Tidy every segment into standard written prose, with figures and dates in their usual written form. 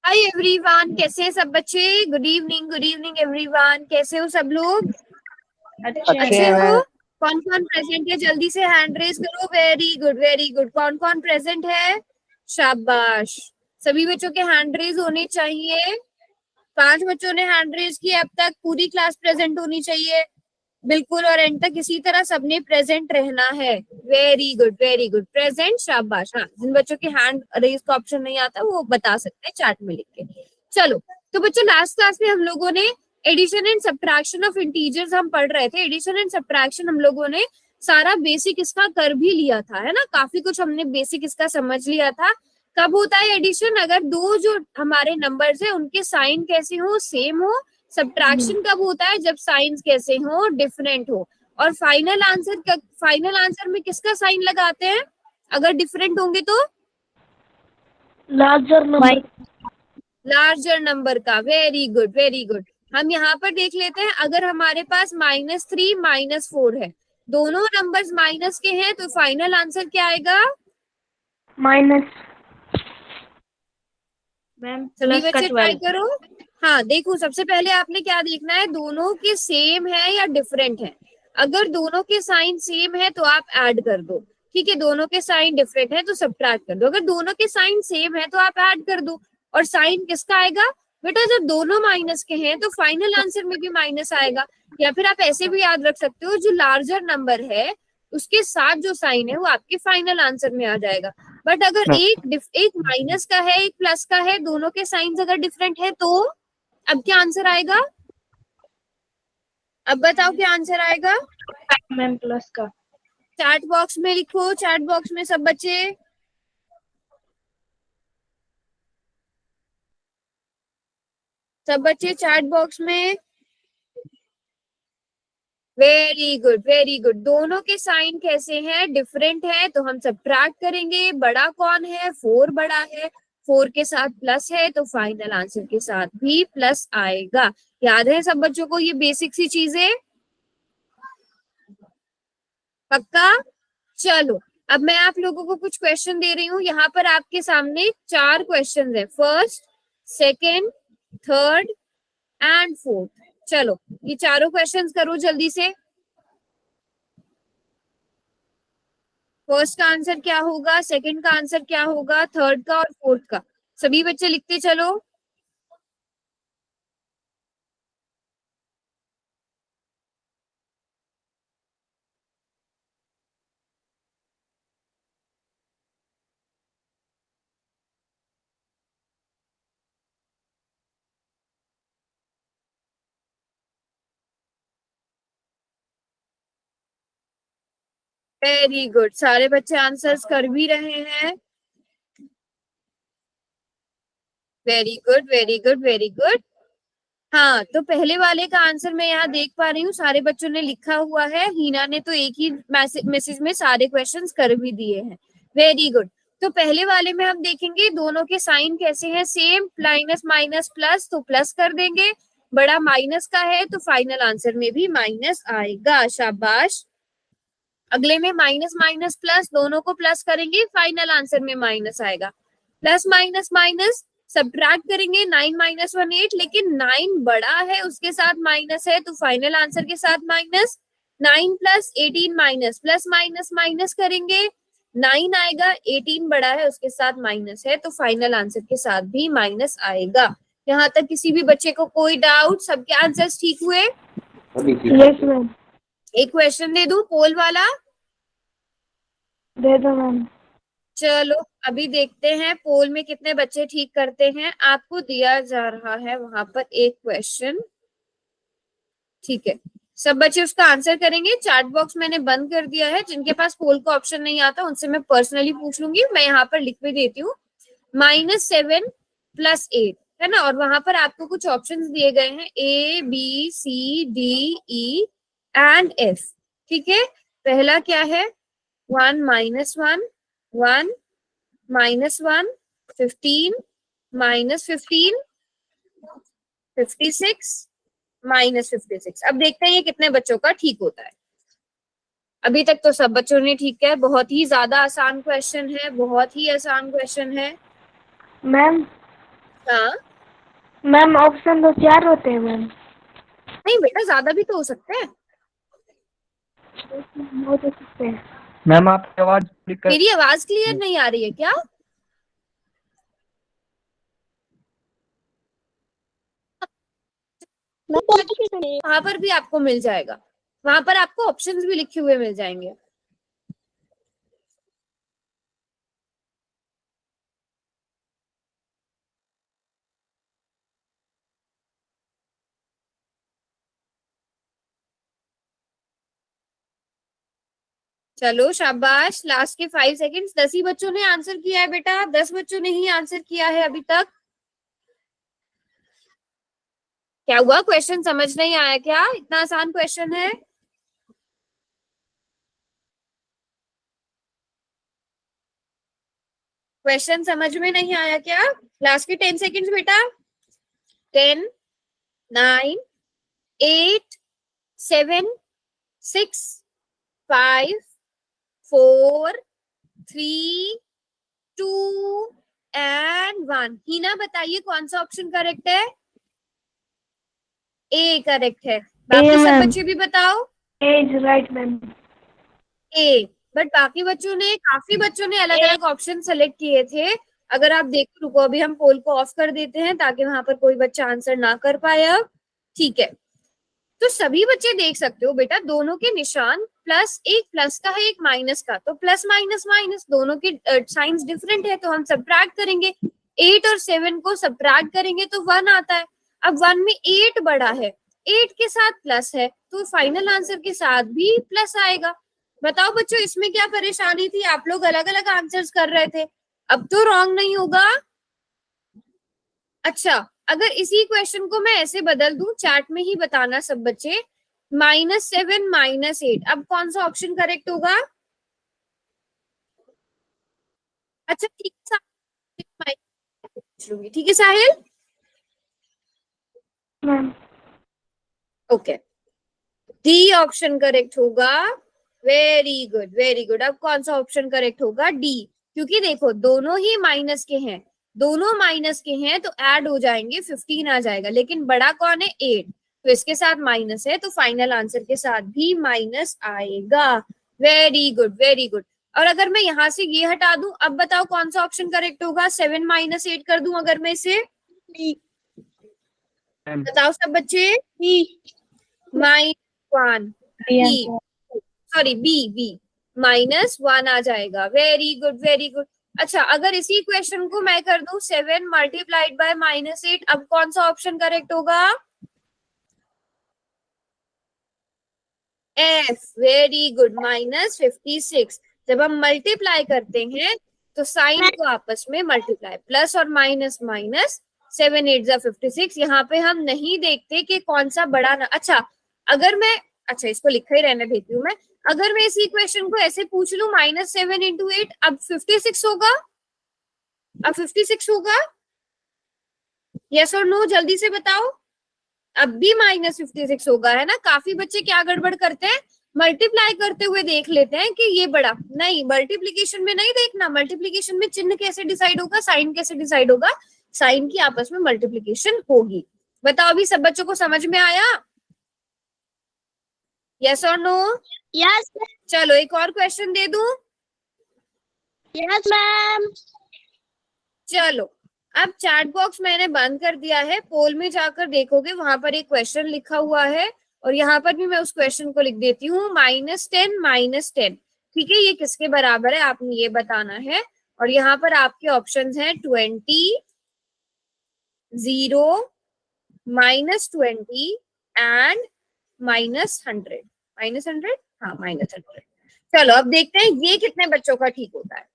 Hi everyone, कैसे हैं सब बच्चे। गुड इवनिंग एवरीवन, कैसे हो सब लोग। अच्छे अच्छे हैं हो। मैम। कौन कौन प्रेजेंट है, जल्दी से हैंड रेज करो। Very good very good. कौन कौन प्रेजेंट है, शाबाश। सभी बच्चों के हैंड रेज होने चाहिए। 5 बच्चों ने हैंड रेज किया अब तक। पूरी क्लास प्रेजेंट होनी चाहिए बिल्कुल, और एंड तक इसी तरह सबने प्रेजेंट रहना है। वेरी गुड प्रेजेंट, शाबाश। हाँ, जिन बच्चों के हैंड रेज का ऑप्शन नहीं आता वो बता सकते हैं चार्ट में लिख के। चलो, तो बच्चों लास्ट क्लास में हम लोगों ने addition and subtraction of integers हम पढ़ रहे थे। एडिशन एंड सब्ट्रैक्शन हम लोगों ने सारा बेसिक इसका कर भी लिया था, है ना। काफी कुछ हमने बेसिक इसका समझ लिया था। कब होता है एडिशन, अगर दो जो हमारे नंबर्स है उनके साइन कैसे हो, सेम हो। सब्ट्रैक्शन कब होता है, जब साइंस कैसे हो, डिफरेंट हो। और फाइनल आंसर में किसका साइन लगाते हैं अगर डिफरेंट होंगे तो, लार्जर नंबर। लार्जर नंबर का। Very good very good. हम यहाँ पर देख लेते हैं, अगर हमारे पास -3 -4 है, दोनों नंबर्स माइनस के हैं, तो फाइनल आंसर क्या आएगा माइनस। मैम सभी प्लस का बच्चे ट्राई 12। करो। हाँ देखो, सबसे पहले आपने क्या देखना है, दोनों के सेम है या डिफरेंट है। अगर दोनों के साइन सेम है तो आप ऐड कर दो, ठीक है। दोनों के साइन डिफरेंट है तो सब्ट्रैक्ट कर दो। अगर दोनों के साइन सेम है तो आप ऐड कर दो। और साइन किसका आएगा बेटा, जब दोनों माइनस के हैं तो फाइनल आंसर में भी माइनस आएगा। या फिर आप ऐसे भी याद रख सकते हो, जो लार्जर नंबर है उसके साथ जो साइन है वो आपके फाइनल आंसर में आ जाएगा। बट अगर एक माइनस का है, एक प्लस का है, दोनों के साइंस अगर डिफरेंट है तो अब क्या आंसर आएगा, अब बताओ क्या आंसर आएगा। मैम प्लस का। चैट बॉक्स में लिखो, चैट बॉक्स में सब बच्चे। सब बच्चे चैट बॉक्स में। Very good very good. दोनों के साइन कैसे हैं, डिफरेंट है, तो हम सब्ट्रैक्ट करेंगे। बड़ा कौन है, 4 बड़ा है। 4 के साथ प्लस है तो फाइनल आंसर के साथ भी प्लस आएगा। याद है सब बच्चों को ये बेसिक सी चीजें, पक्का। चलो, अब मैं आप लोगों को कुछ क्वेश्चन दे रही हूँ। यहाँ पर आपके सामने 4 क्वेश्चन है, first, second, third and fourth. चलो, ये चारों क्वेश्चंस करो जल्दी से। फर्स्ट का आंसर क्या होगा, सेकंड का आंसर क्या होगा, थर्ड का और फोर्थ का। सभी बच्चे लिखते चलो। वेरी गुड, सारे बच्चे आंसर्स कर भी रहे हैं। Very good very good very good. हाँ, तो पहले वाले का आंसर मैं यहाँ देख पा रही हूँ, सारे बच्चों ने लिखा हुआ है। हीना ने तो एक ही मैसेज में सारे क्वेश्चंस कर भी दिए हैं। Very good. तो पहले वाले में हम देखेंगे दोनों के साइन कैसे हैं, सेम। माइनस माइनस प्लस, तो प्लस कर देंगे। बड़ा माइनस का है तो फाइनल आंसर में भी माइनस आएगा, शाबाश। अगले में माइनस माइनस प्लस, दोनों को प्लस करेंगे, फाइनल आंसर में माइनस आएगा। प्लस माइनस माइनस सब्ट्रैक्ट करेंगे, 9 - 1 8, लेकिन 9 बड़ा है उसके साथ माइनस है तो फाइनल आंसर के साथ minus. 9 + 18 minus, plus minus minus करेंगे, 9 आएगा। 18 बड़ा है उसके साथ माइनस है तो फाइनल आंसर के साथ भी माइनस आएगा। यहाँ तक किसी भी बच्चे को कोई डाउट, सबके आंसर्स ठीक हुए। Yes ma'am. एक क्वेश्चन दे दूं पोल वाला, दे दो मैम। चलो अभी देखते हैं पोल में कितने बच्चे ठीक करते हैं। आपको दिया जा रहा है वहां पर एक क्वेश्चन, ठीक है। सब बच्चे उसका आंसर करेंगे। चैट बॉक्स मैंने बंद कर दिया है, जिनके पास पोल का ऑप्शन नहीं आता उनसे मैं पर्सनली पूछ लूंगी। मैं यहाँ पर लिख भी देती हूँ, -7 + 8, है ना। और वहां पर आपको कुछ ऑप्शंस दिए गए हैं, A B C D E and F, ठीक है। पहला क्या है, 1 - 1 1 -1 15 -15 56 -56। अब देखते हैं ये कितने बच्चों का ठीक होता है। अभी तक तो सब बच्चों ने ठीक किया है। बहुत ही ज्यादा आसान क्वेश्चन है, बहुत ही आसान क्वेश्चन है। मैम हाँ, मैम ऑप्शन तो 4 होते हैं मैम। नहीं बेटा, ज्यादा भी तो हो सकते हैं। हो तो सकते हैं। मैम आपकी आवाज थोड़ी कर। मेरी आवाज क्लियर नहीं आ रही है क्या? वहां पर भी आपको मिल जाएगा, वहां पर आपको ऑप्शंस भी लिखे हुए मिल जाएंगे। चलो शाबाश, लास्ट के 5 सेकेंड्स। 10 ही बच्चों ने आंसर किया है बेटा, 10 बच्चों ने ही आंसर किया है अभी तक। क्या हुआ, क्वेश्चन समझ नहीं आया क्या? इतना आसान क्वेश्चन है। क्वेश्चन समझ में नहीं आया क्या? लास्ट के 10 सेकेंड्स बेटा। 10, 9, 8, 7, 6, 5, 4, 3, 2 एंड 1। हीना बताइए कौन सा ऑप्शन करेक्ट है? ए करेक्ट है। बाकी सब मैम। बच्चे भी बताओ। A is right ma'am. A, but बाकी बच्चों ने, काफी बच्चों ने अलग अलग ऑप्शन सेलेक्ट किए थे। अगर आप देखो, रुको अभी हम पोल को ऑफ कर देते हैं ताकि वहां पर कोई बच्चा आंसर ना कर पाए अब। ठीक है, तो सभी बच्चे देख सकते हो बेटा, दोनों के निशान प्लस, एक प्लस का है एक माइनस का, तो प्लस माइनस माइनस दोनों के साइंस डिफरेंट है, तो हम सब्ट्रैक्ट करेंगे। 8 और 7 को सब्ट्रैक्ट करेंगे तो 1 आता है। अब 1 में 8 बड़ा है, 8 के साथ प्लस है, तो फाइनल आंसर के साथ भी प्लस आएगा। बताओ बच्चों, इसमें क्या परेशानी थी? आप लोग अलग अलग आंसर्स कर रहे थे, अब तो रॉन्ग नहीं होगा। अच्छा, अगर इसी क्वेश्चन को मैं ऐसे बदल दूं, चार्ट में ही बताना सब बच्चे, -7 -8, अब कौन सा ऑप्शन करेक्ट होगा? अच्छा ठीक है पूछ लूंगी, ठीक है Sahil? Ma'am. Okay, D option correct होगा। Very good very good. अब कौन सा ऑप्शन करेक्ट होगा? डी, क्योंकि देखो दोनों ही माइनस के हैं, दोनों माइनस के हैं तो ऐड हो जाएंगे, 15 आ जाएगा, लेकिन बड़ा कौन है? 8, तो इसके साथ माइनस है, तो फाइनल आंसर के साथ भी माइनस आएगा। Very good very good. और अगर मैं यहां से ये हटा दूं, अब बताओ कौन सा ऑप्शन करेक्ट होगा? 7 -8 कर दूं अगर मैं इसे, बताओ सब बच्चे। -1, बी, सॉरी बी, बी -1 आ जाएगा। Very good very good. अच्छा, अगर इसी क्वेश्चन को मैं कर दूं 7 मल्टीप्लाइड बाय -8, अब कौन सा ऑप्शन करेक्ट होगा? F, very good, -56। जब हम मल्टीप्लाई करते हैं तो साइन को आपस में मल्टीप्लाई, प्लस और माइनस माइनस, 7 8 जा 56। यहाँ पे हम नहीं देखते कि कौन सा बड़ा ना, अच्छा अगर मैं, अच्छा इसको लिखा ही रहने देती हूँ मैं। अगर मैं इसी क्वेश्चन को ऐसे पूछ लूं, -7 × 8, अब 56 होगा, अब 56 होगा, यस और नो जल्दी से बताओ। अब भी -56 होगा, है ना? काफी बच्चे क्या गड़बड़ करते हैं, मल्टीप्लाई करते हुए देख लेते हैं कि ये बड़ा, नहीं मल्टीप्लीकेशन में नहीं देखना। मल्टीप्लीकेशन में चिन्ह कैसे डिसाइड होगा, साइन कैसे डिसाइड होगा? साइन की आपस में मल्टीप्लीकेशन होगी। बताओ अभी सब बच्चों को समझ में आया? यस और नो? यस चलो एक और क्वेश्चन दे दूं। Yes ma'am. चलो, अब चैट बॉक्स मैंने बंद कर दिया है, पोल में जाकर देखोगे वहां पर एक क्वेश्चन लिखा हुआ है, और यहाँ पर भी मैं उस क्वेश्चन को लिख देती हूँ, -10 -10। ठीक है, ये किसके बराबर है आपने ये बताना है। और यहाँ पर आपके ऑप्शंस हैं 20, 0, -20 एंड -100। -100, हाँ -100। चलो अब देखते हैं ये कितने बच्चों का ठीक होता है।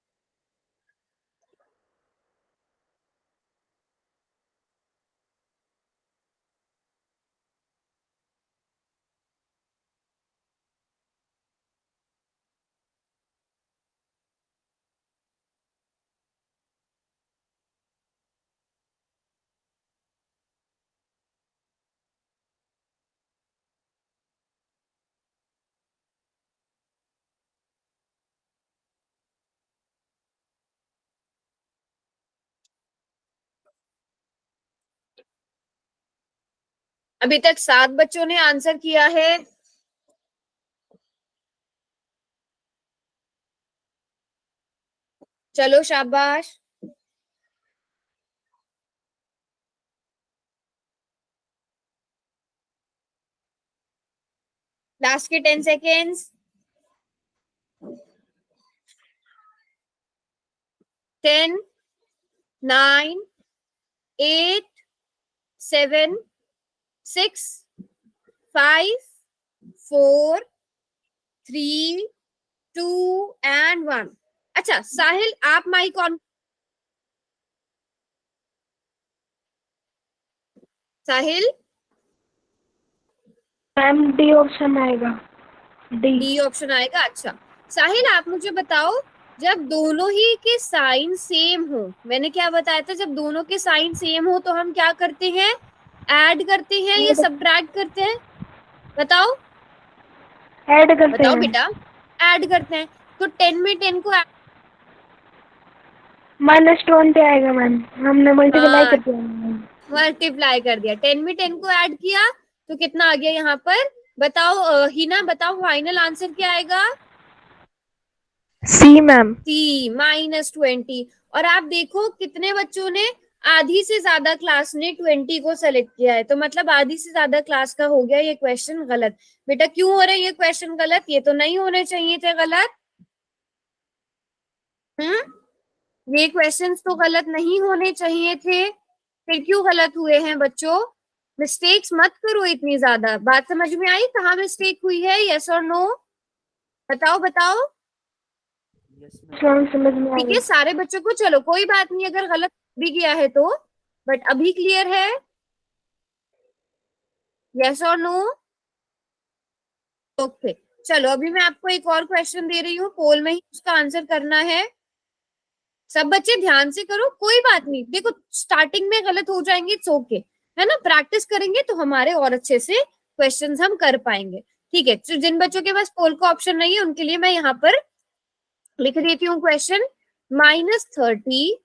अभी तक 7 बच्चों ने आंसर किया है। चलो शाबाश। लास्ट के 10 सेकेंड्स। 10, 9, 8, 7, 6, 5, 4, 3, 2 एंड 1। अच्छा साहिल, आप mike on. Sahil, ma'am D option आएगा। डी ऑप्शन आएगा। अच्छा साहिल, आप मुझे बताओ, जब दोनों ही के साइन सेम हो, मैंने क्या बताया था, जब दोनों के साइन सेम हो तो हम क्या करते हैं, ऐड करते हैं या सब्ट्रैक्ट करते हैं? बताओ ऐड करते बताओ हैं। बेटा, ऐड करते हैं। तो 10 में 10 को -20 आएगा मैम, हमने मल्टीप्लाई कर दिया मैम। मल्टीप्लाई कर दिया। 10 में 10 को ऐड किया तो कितना आ गया यहाँ पर? बताओ हिना, बताओ फाइनल आंसर क्या आएगा? सी मैम। सी, -20। और आप देखो कितने बच्चों ने, आधी से ज्यादा क्लास ने 20 को सेलेक्ट किया है, तो मतलब आधी से ज्यादा क्लास का हो गया ये क्वेश्चन गलत। बेटा क्यों हो रहा है ये क्वेश्चन गलत? ये तो नहीं होने चाहिए थे गलत। ये क्वेश्चंस तो गलत नहीं होने चाहिए थे, फिर क्यों गलत हुए हैं बच्चों? मिस्टेक्स मत करो इतनी ज्यादा। बात समझ में आई कहाँ मिस्टेक हुई है? यस और नो? बताओ बताओ। मैम समझ में आ ठीक है गया। सारे बच्चों को, चलो कोई बात नहीं अगर गलत भी किया है तो, बट अभी क्लियर है? यस और नो? ओके चलो, अभी मैं आपको एक और क्वेश्चन दे रही हूँ, पोल में ही उसका आंसर करना है। सब बच्चे ध्यान से करो, कोई बात नहीं। देखो स्टार्टिंग में गलत हो जाएंगे, इट्स ओके, है ना, प्रैक्टिस करेंगे तो हमारे और अच्छे से क्वेश्चंस हम कर पाएंगे। ठीक है, तो जिन बच्चों के पास पोल का ऑप्शन नहीं है उनके लिए मैं यहाँ पर लिख देती हूँ क्वेश्चन। -30,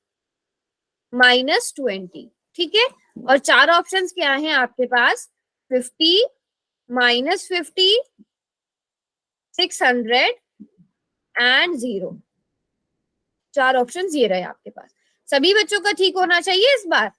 -20, ठीक है। और 4 ऑप्शंस क्या हैं आपके पास? 50, -50, 600 एंड 0। 4 ऑप्शन ये रहे आपके पास। सभी बच्चों का ठीक होना चाहिए इस बार।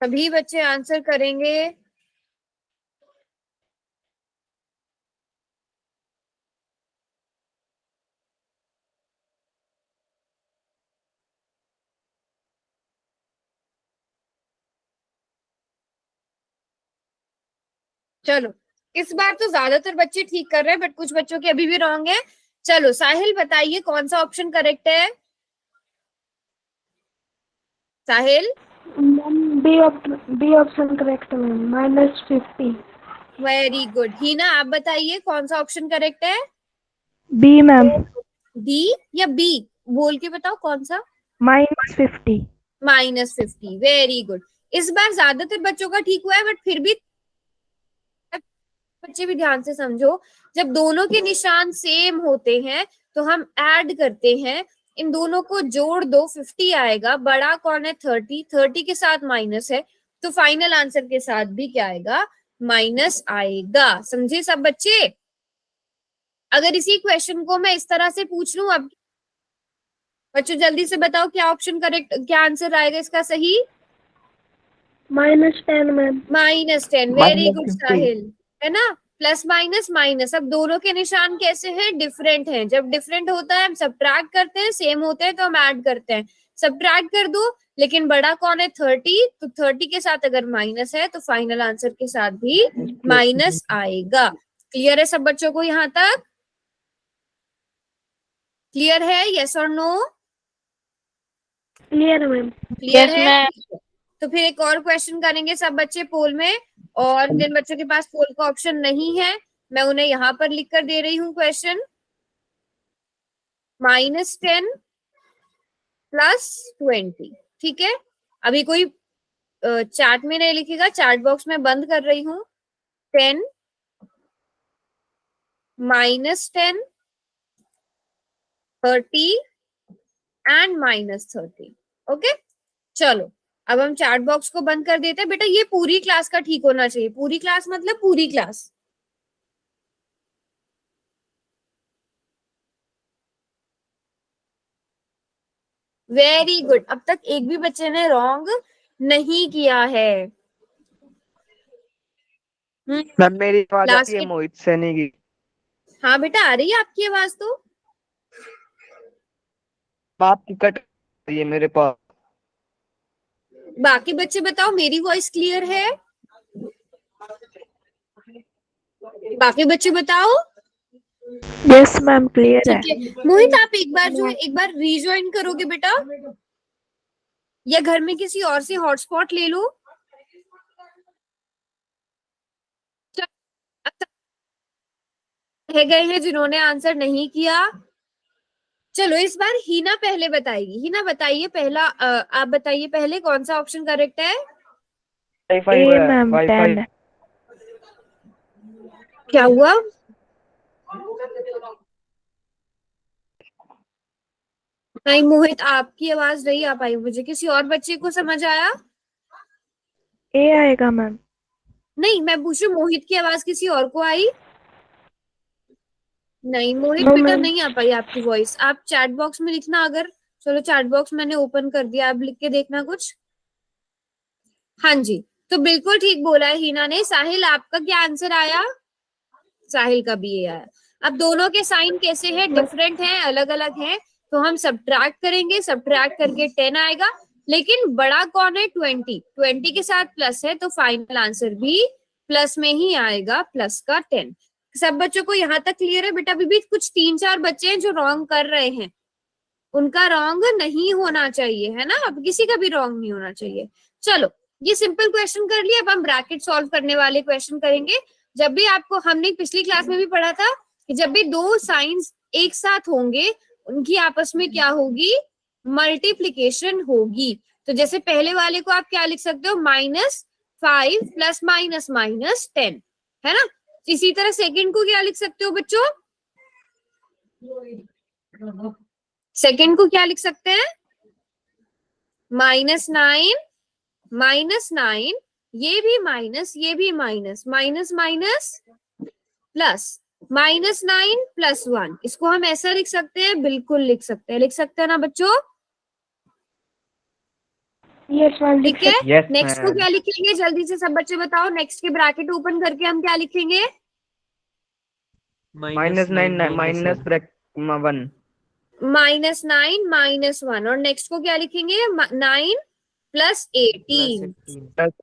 सभी बच्चे आंसर करेंगे। चलो इस बार तो ज्यादातर बच्चे ठीक कर रहे हैं, बट कुछ बच्चों के अभी भी रॉन्ग है। चलो साहिल बताइए कौन सा ऑप्शन करेक्ट है? Sahil, ma'am B option correct ma'am, -50। Very good. Heena आप बताइए कौन सा ऑप्शन करेक्ट है? B ma'am. डी या बी? बोल के बताओ कौन सा। -50। -50, वेरी गुड। इस बार ज्यादातर बच्चों का ठीक हुआ है, बट फिर भी बच्चे भी ध्यान से समझो, जब दोनों के निशान सेम होते हैं तो हम ऐड करते हैं, इन दोनों को जोड़ दो 50 आएगा। बड़ा कौन है? 30, 30 के साथ माइनस है, तो फाइनल आंसर के साथ भी क्या आएगा? माइनस आएगा। समझे सब बच्चे? अगर इसी क्वेश्चन को मैं इस तरह से पूछ लूं, अब बच्चों जल्दी से बताओ क्या ऑप्शन करेक्ट, क्या आंसर आएगा इसका सही? -10 मैम। -10, very good -50। साहिल, है ना। प्लस माइनस माइनस, अब दोनों के निशान कैसे हैं? डिफरेंट हैं। जब डिफरेंट होता है हम सब्ट्रैक्ट करते हैं, सेम होते हैं तो हम ऐड करते हैं। सब्ट्रैक्ट कर दो, लेकिन बड़ा कौन है? 30, तो 30 के साथ अगर माइनस है तो फाइनल आंसर के साथ भी माइनस आएगा। क्लियर है सब बच्चों को यहाँ तक? क्लियर है? यस और no? Clear ma'am. Clear Yes, है? ma'am. तो फिर एक और क्वेश्चन करेंगे सब बच्चे पोल में, और जिन बच्चों के पास पोल का ऑप्शन नहीं है मैं उन्हें यहाँ पर लिख कर दे रही हूँ क्वेश्चन। -10 + 20, ठीक है। अभी कोई चार्ट में नहीं लिखेगा, चार्ट बॉक्स में बंद कर रही हूँ। 10 -10 30 एंड -30, ओके। चलो अब हम चार्ट बॉक्स को बंद कर देते हैं। बेटा ये पूरी क्लास का ठीक होना चाहिए, पूरी क्लास मतलब पूरी क्लास। वेरी गुड, अब तक एक भी बच्चे ने रॉन्ग नहीं किया है। मैम मेरी आवाज क्लास आती है के, मोहित सैनी की? हाँ बेटा आ रही है आपकी आवाज तो। आपकी कट रही है मेरे पास। बाकी बच्चे बताओ मेरी वॉइस क्लियर है? बाकी बच्चे बताओ। यस मैम क्लियर है। ठीक है मोहित, आप एक बार रीज्वाइन करोगे बेटा, या घर में किसी और से हॉटस्पॉट ले लो। रह गए हैं जिन्होंने आंसर नहीं किया। चलो इस बार हीना पहले बताएगी। हीना बताइए पहला, आप बताइए पहले कौन सा ऑप्शन करेक्ट है? वाईफाई ए मैम वाईफाई 10। क्या हुआ? नहीं मोहित आपकी आवाज नहीं आ पाई मुझे, किसी और बच्चे को समझ आया? ए आएगा मैम। नहीं मैं पूछ रही हूँ, मोहित की आवाज किसी और को आई? नहीं मोहित नो बेटा मैम। नहीं आ पाई आपकी वॉइस। आप चैट बॉक्स में लिखना अगर, चलो चैट बॉक्स मैंने ओपन कर दिया, आप लिख के देखना कुछ। हाँ जी, तो बिल्कुल ठीक बोला है हीना ने। साहिल आपका क्या आंसर आया? साहिल का भी ये आया। अब दोनों के साइन कैसे हैं? डिफरेंट हैं, अलग अलग हैं, तो हम सब्ट्रैक्ट करेंगे, सब्ट्रैक्ट करके 10 आएगा। लेकिन बड़ा कौन है? 20, 20 के साथ प्लस है तो फाइनल आंसर भी प्लस में ही आएगा, प्लस का 10। सब बच्चों को यहाँ तक क्लियर है बेटा? अभी भी कुछ 3-4 बच्चे हैं जो रॉन्ग कर रहे हैं, उनका रॉन्ग नहीं होना चाहिए, है ना। अब किसी का भी रॉन्ग नहीं होना चाहिए। चलो ये सिंपल क्वेश्चन कर लिया, अब हम ब्रैकेट सॉल्व करने वाले क्वेश्चन करेंगे। जब भी आपको, हमने पिछली क्लास में भी पढ़ा था कि जब भी दो साइंस एक साथ होंगे उनकी आपस में क्या होगी? मल्टीप्लीकेशन होगी। तो जैसे पहले वाले को आप क्या लिख सकते हो? -5 + -10, है ना। इसी तरह सेकंड को क्या लिख सकते हो बच्चों? सेकंड को क्या लिख सकते हैं? -9 -9, ये भी माइनस, ये भी माइनस, माइनस माइनस प्लस, -9 + 1। इसको हम ऐसा लिख सकते हैं, बिल्कुल लिख सकते हैं, लिख सकते हैं ना बच्चों? यस मैम लिख ठीक है। सकते। यस नेक्स्ट को क्या लिखेंगे? जल्दी से सब बच्चे बताओ, नेक्स्ट के ब्रैकेट ओपन करके हम क्या लिखेंगे? -9 -1। -9 -1, और नेक्स्ट को क्या लिखेंगे? 9 + 18।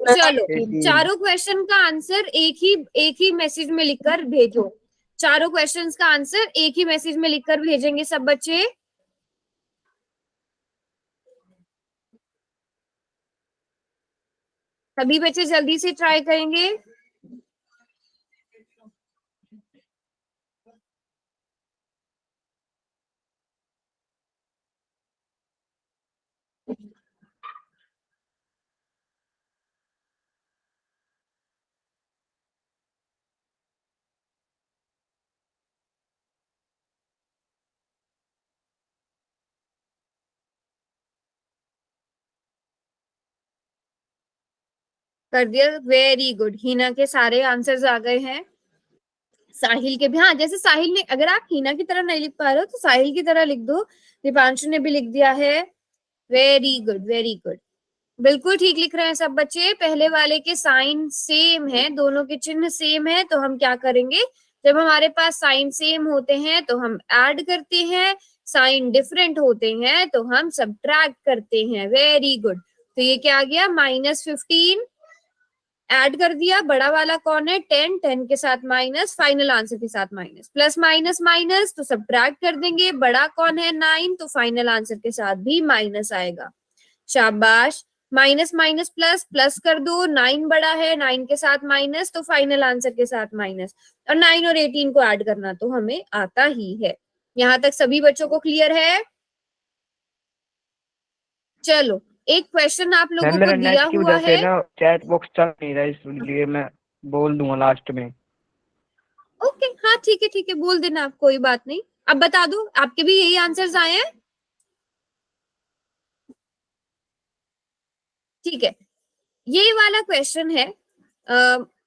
चलो 18। चारों क्वेश्चन का आंसर एक ही मैसेज में लिखकर भेजो। चारों क्वेश्चंस का आंसर एक ही मैसेज में लिखकर भेजेंगे सब बच्चे। सभी बच्चे जल्दी से ट्राई करेंगे। कर दिया, वेरी गुड। हिना के सारे आंसर्स आ गए हैं, साहिल के भी। हाँ जैसे साहिल ने, अगर आप हिना की तरह नहीं लिख पा रहे हो तो साहिल की तरह लिख दो। दीपांशु ने भी लिख दिया है, वेरी गुड वेरी गुड, बिल्कुल ठीक लिख रहे हैं सब बच्चे। पहले वाले के साइन सेम है, दोनों के चिन्ह सेम है, तो हम क्या करेंगे? जब हमारे पास साइन सेम होते हैं तो हम ऐड करते हैं, साइन डिफरेंट होते हैं तो हम सब्ट्रैक्ट करते हैं। वेरी गुड, तो ये क्या आ गया? -15 ऐड कर दिया, बड़ा वाला कौन है? 10, 10 के साथ माइनस, फाइनल आंसर के साथ माइनस, प्लस माइनस माइनस तो सब्ट्रैक्ट कर देंगे, बड़ा कौन है? 9, तो फाइनल आंसर के साथ भी माइनस आएगा। शाबाश। माइनस माइनस प्लस, प्लस कर दो, 9 बड़ा है, 9 के साथ माइनस, तो फाइनल आंसर के साथ माइनस, और 9 और 18 को ऐड करना तो हमें आता ही है। यहां तक सभी बच्चों को क्लियर है? चलो, एक क्वेश्चन आप मैम लोगों को मेरा दिया नेट की हुआ वजह से है। ना चैट बॉक्स चल नहीं रहा है, इसलिए मैं बोल दूंगा लास्ट में। ओके, हाँ ठीक है, बोल देना आप, कोई बात नहीं। अब बता दो, आपके भी यही आंसर्स आए हैं? ठीक है, ये वाला क्वेश्चन है।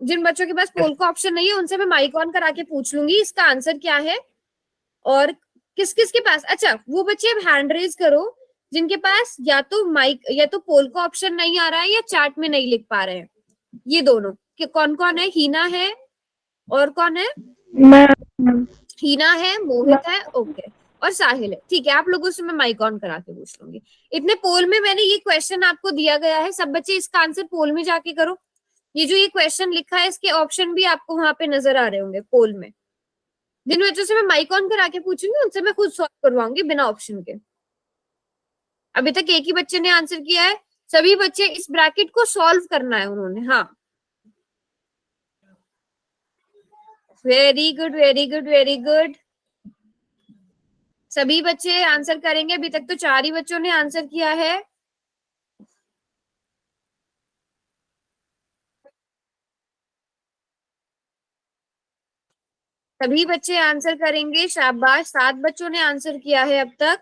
जिन बच्चों के पास पोल का ऑप्शन नहीं है उनसे मैं माइक ऑन करा के पूछ लूंगी इसका आंसर क्या है। और किस किस के पास, अच्छा वो बच्चे अब हैंड रेज करो जिनके पास या तो माइक या तो पोल का ऑप्शन नहीं आ रहा है या चैट में नहीं लिख पा रहे हैं। ये दोनों कि कौन कौन है? हीना है, और कौन है? मैम हीना है, मोहित है, ओके, और साहिल है। ठीक है, आप लोगों से मैं माइक ऑन करा के पूछ लूंगी। इतने पोल में मैंने ये क्वेश्चन आपको दिया गया है, सब बच्चे इसका आंसर पोल में जाके करो। ये जो ये क्वेश्चन लिखा है इसके ऑप्शन भी आपको वहां पे नजर आ रहे होंगे पोल में। जिन बच्चों से मैं माइक ऑन करा के पूछूंगी उनसे मैं खुद सॉल्व करवाऊंगी बिना ऑप्शन के। अभी तक एक ही बच्चे ने आंसर किया है, सभी बच्चे इस ब्रैकेट को सॉल्व करना है उन्होंने। हाँ, very good very good very good. सभी बच्चे आंसर करेंगे, अभी तक तो 4 ही बच्चों ने आंसर किया है। सभी बच्चे आंसर करेंगे, शाबाश। 7 बच्चों ने आंसर किया है अब तक।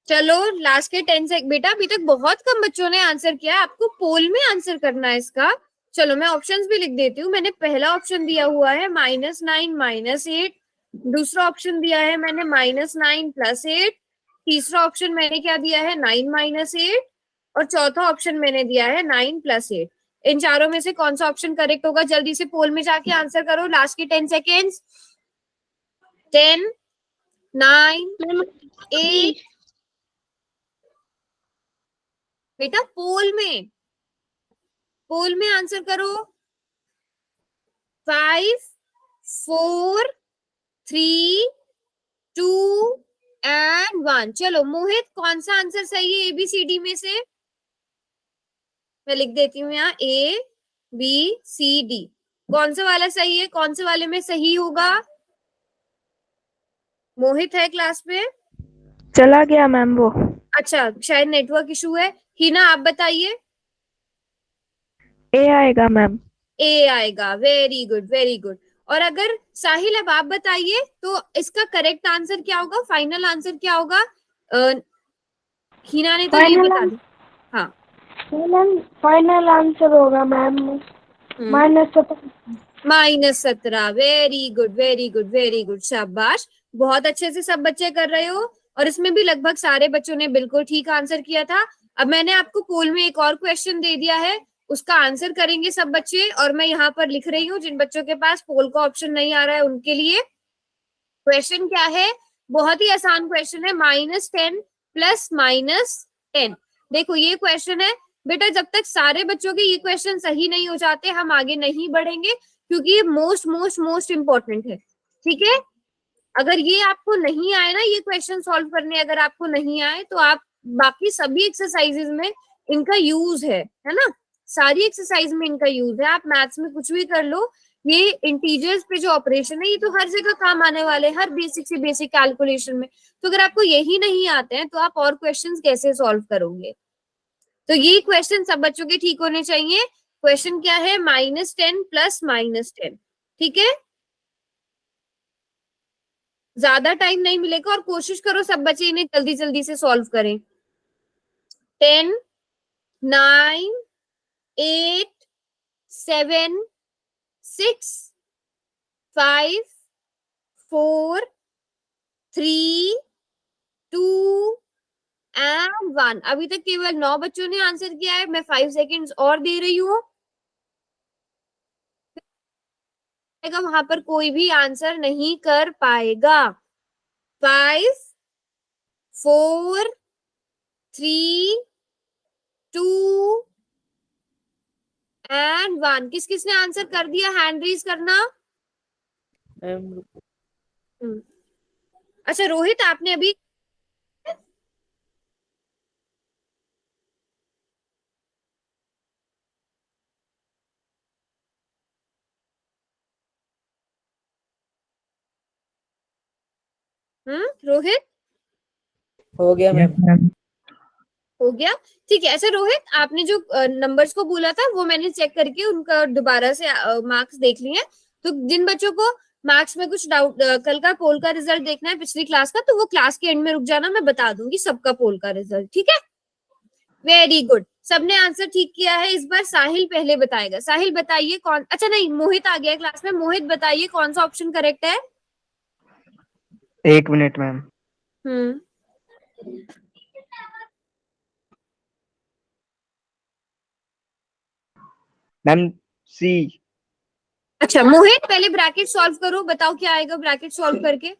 चलो, लास्ट के 10 से बेटा, अभी तक बहुत कम बच्चों ने आंसर किया है, आपको पोल में आंसर करना है इसका। चलो, मैं ऑप्शंस भी लिख देती हूँ। मैंने पहला ऑप्शन दिया हुआ है -9 -8, दूसरा ऑप्शन दिया है मैंने -9 +8, तीसरा ऑप्शन मैंने क्या दिया है 9 -8, और चौथा ऑप्शन मैंने दिया है 9 +8। इन चारों में से कौन सा ऑप्शन करेक्ट होगा? जल्दी से पोल में जाके आंसर करो, लास्ट के 10 सेकेंड्स। 10, 9, मैम 8, बेटा पोल में आंसर करो। 5, 4, 3, 2 एंड 1। चलो मोहित, कौन सा आंसर सही है ABCD में से? मैं लिख देती हूँ यहाँ ABCD। कौन सा वाला सही है? कौन से वाले में सही होगा? मोहित है क्लास में? चला गया मैम वो। अच्छा, शायद नेटवर्क इशू है। हिना, आप बताइए। ए आएगा मैम। ए आएगा, वेरी गुड वेरी गुड। और अगर साहिल, अब आप बताइए तो इसका करेक्ट आंसर क्या होगा, फाइनल आंसर क्या होगा? हिना ने तो ये फाइनल बता दिया। हाँ, फाइनल आंसर होगा ma'am -17। -17। Very good very good very good, शाबाश। बहुत अच्छे से सब बच्चे कर रहे हो, और इसमें भी लगभग सारे बच्चों ने बिल्कुल ठीक आंसर किया था। अब मैंने आपको पोल में एक और क्वेश्चन दे दिया है, उसका आंसर करेंगे सब बच्चे, और मैं यहाँ पर लिख रही हूँ जिन बच्चों के पास पोल का ऑप्शन नहीं आ रहा है उनके लिए। क्वेश्चन क्या है? बहुत ही आसान क्वेश्चन है, -10 + -10। देखो ये क्वेश्चन है बेटा, जब तक सारे बच्चों के ये क्वेश्चन सही नहीं हो जाते हम आगे नहीं बढ़ेंगे, क्योंकि ये मोस्ट मोस्ट मोस्ट इंपॉर्टेंट है। ठीक है, अगर ये आपको नहीं आए ना, ये क्वेश्चन सॉल्व करने अगर आपको नहीं आए, तो आप बाकी सभी एक्सरसाइजेज में इनका यूज है ना, सारी एक्सरसाइज में इनका यूज है। आप मैथ्स में कुछ भी कर लो, ये इंटीजर्स पे जो ऑपरेशन है ये तो हर जगह काम आने वाले हैं, हर बेसिक से बेसिक कैलकुलेशन में। तो अगर आपको यही नहीं आते हैं तो आप और क्वेश्चंस कैसे सॉल्व करोगे? तो ये क्वेश्चन सब बच्चों के ठीक होने चाहिए। क्वेश्चन क्या है? -10 + -10। ठीक है, ज्यादा टाइम नहीं मिलेगा, और कोशिश करो सब बच्चे इन्हें जल्दी जल्दी से सॉल्व करें। 10, 9, 8, 7, 6, 5, 4, 3, 2 एंड 1। अभी तक केवल 9 बच्चों ने आंसर किया है, मैं 5 सेकेंड्स और दे रही हूँ। वहां पर कोई भी आंसर नहीं कर पाएगा। 5, 4, 3, 2 एंड 1। किस किसने आंसर कर दिया, हैंड रेज करना। मैम अच्छा रोहित, आपने अभी रोहित हो गया यस मैम। मैम। हो गया, ठीक है। ऐसे रोहित, आपने जो नंबर्स को बोला था वो मैंने चेक करके उनका दोबारा से मार्क्स देख लिए हैं। तो जिन बच्चों को मार्क्स में कुछ डाउट, कल का पोल का रिजल्ट देखना है पिछली क्लास का, तो वो क्लास के एंड में रुक जाना, मैं बता दूंगी सबका पोल का रिजल्ट, ठीक है। वेरी गुड, सबने आंसर ठीक किया है। इस बार साहिल पहले बताएगा। साहिल बताइए कौन, अच्छा नहीं, मोहित आ गया क्लास में। मोहित बताइए कौन सा ऑप्शन करेक्ट है। 1 मिनट मैम। हम्म मैम सी। अच्छा मोहित, पहले ब्रैकेट सॉल्व करो, बताओ क्या आएगा ब्रैकेट सॉल्व करके।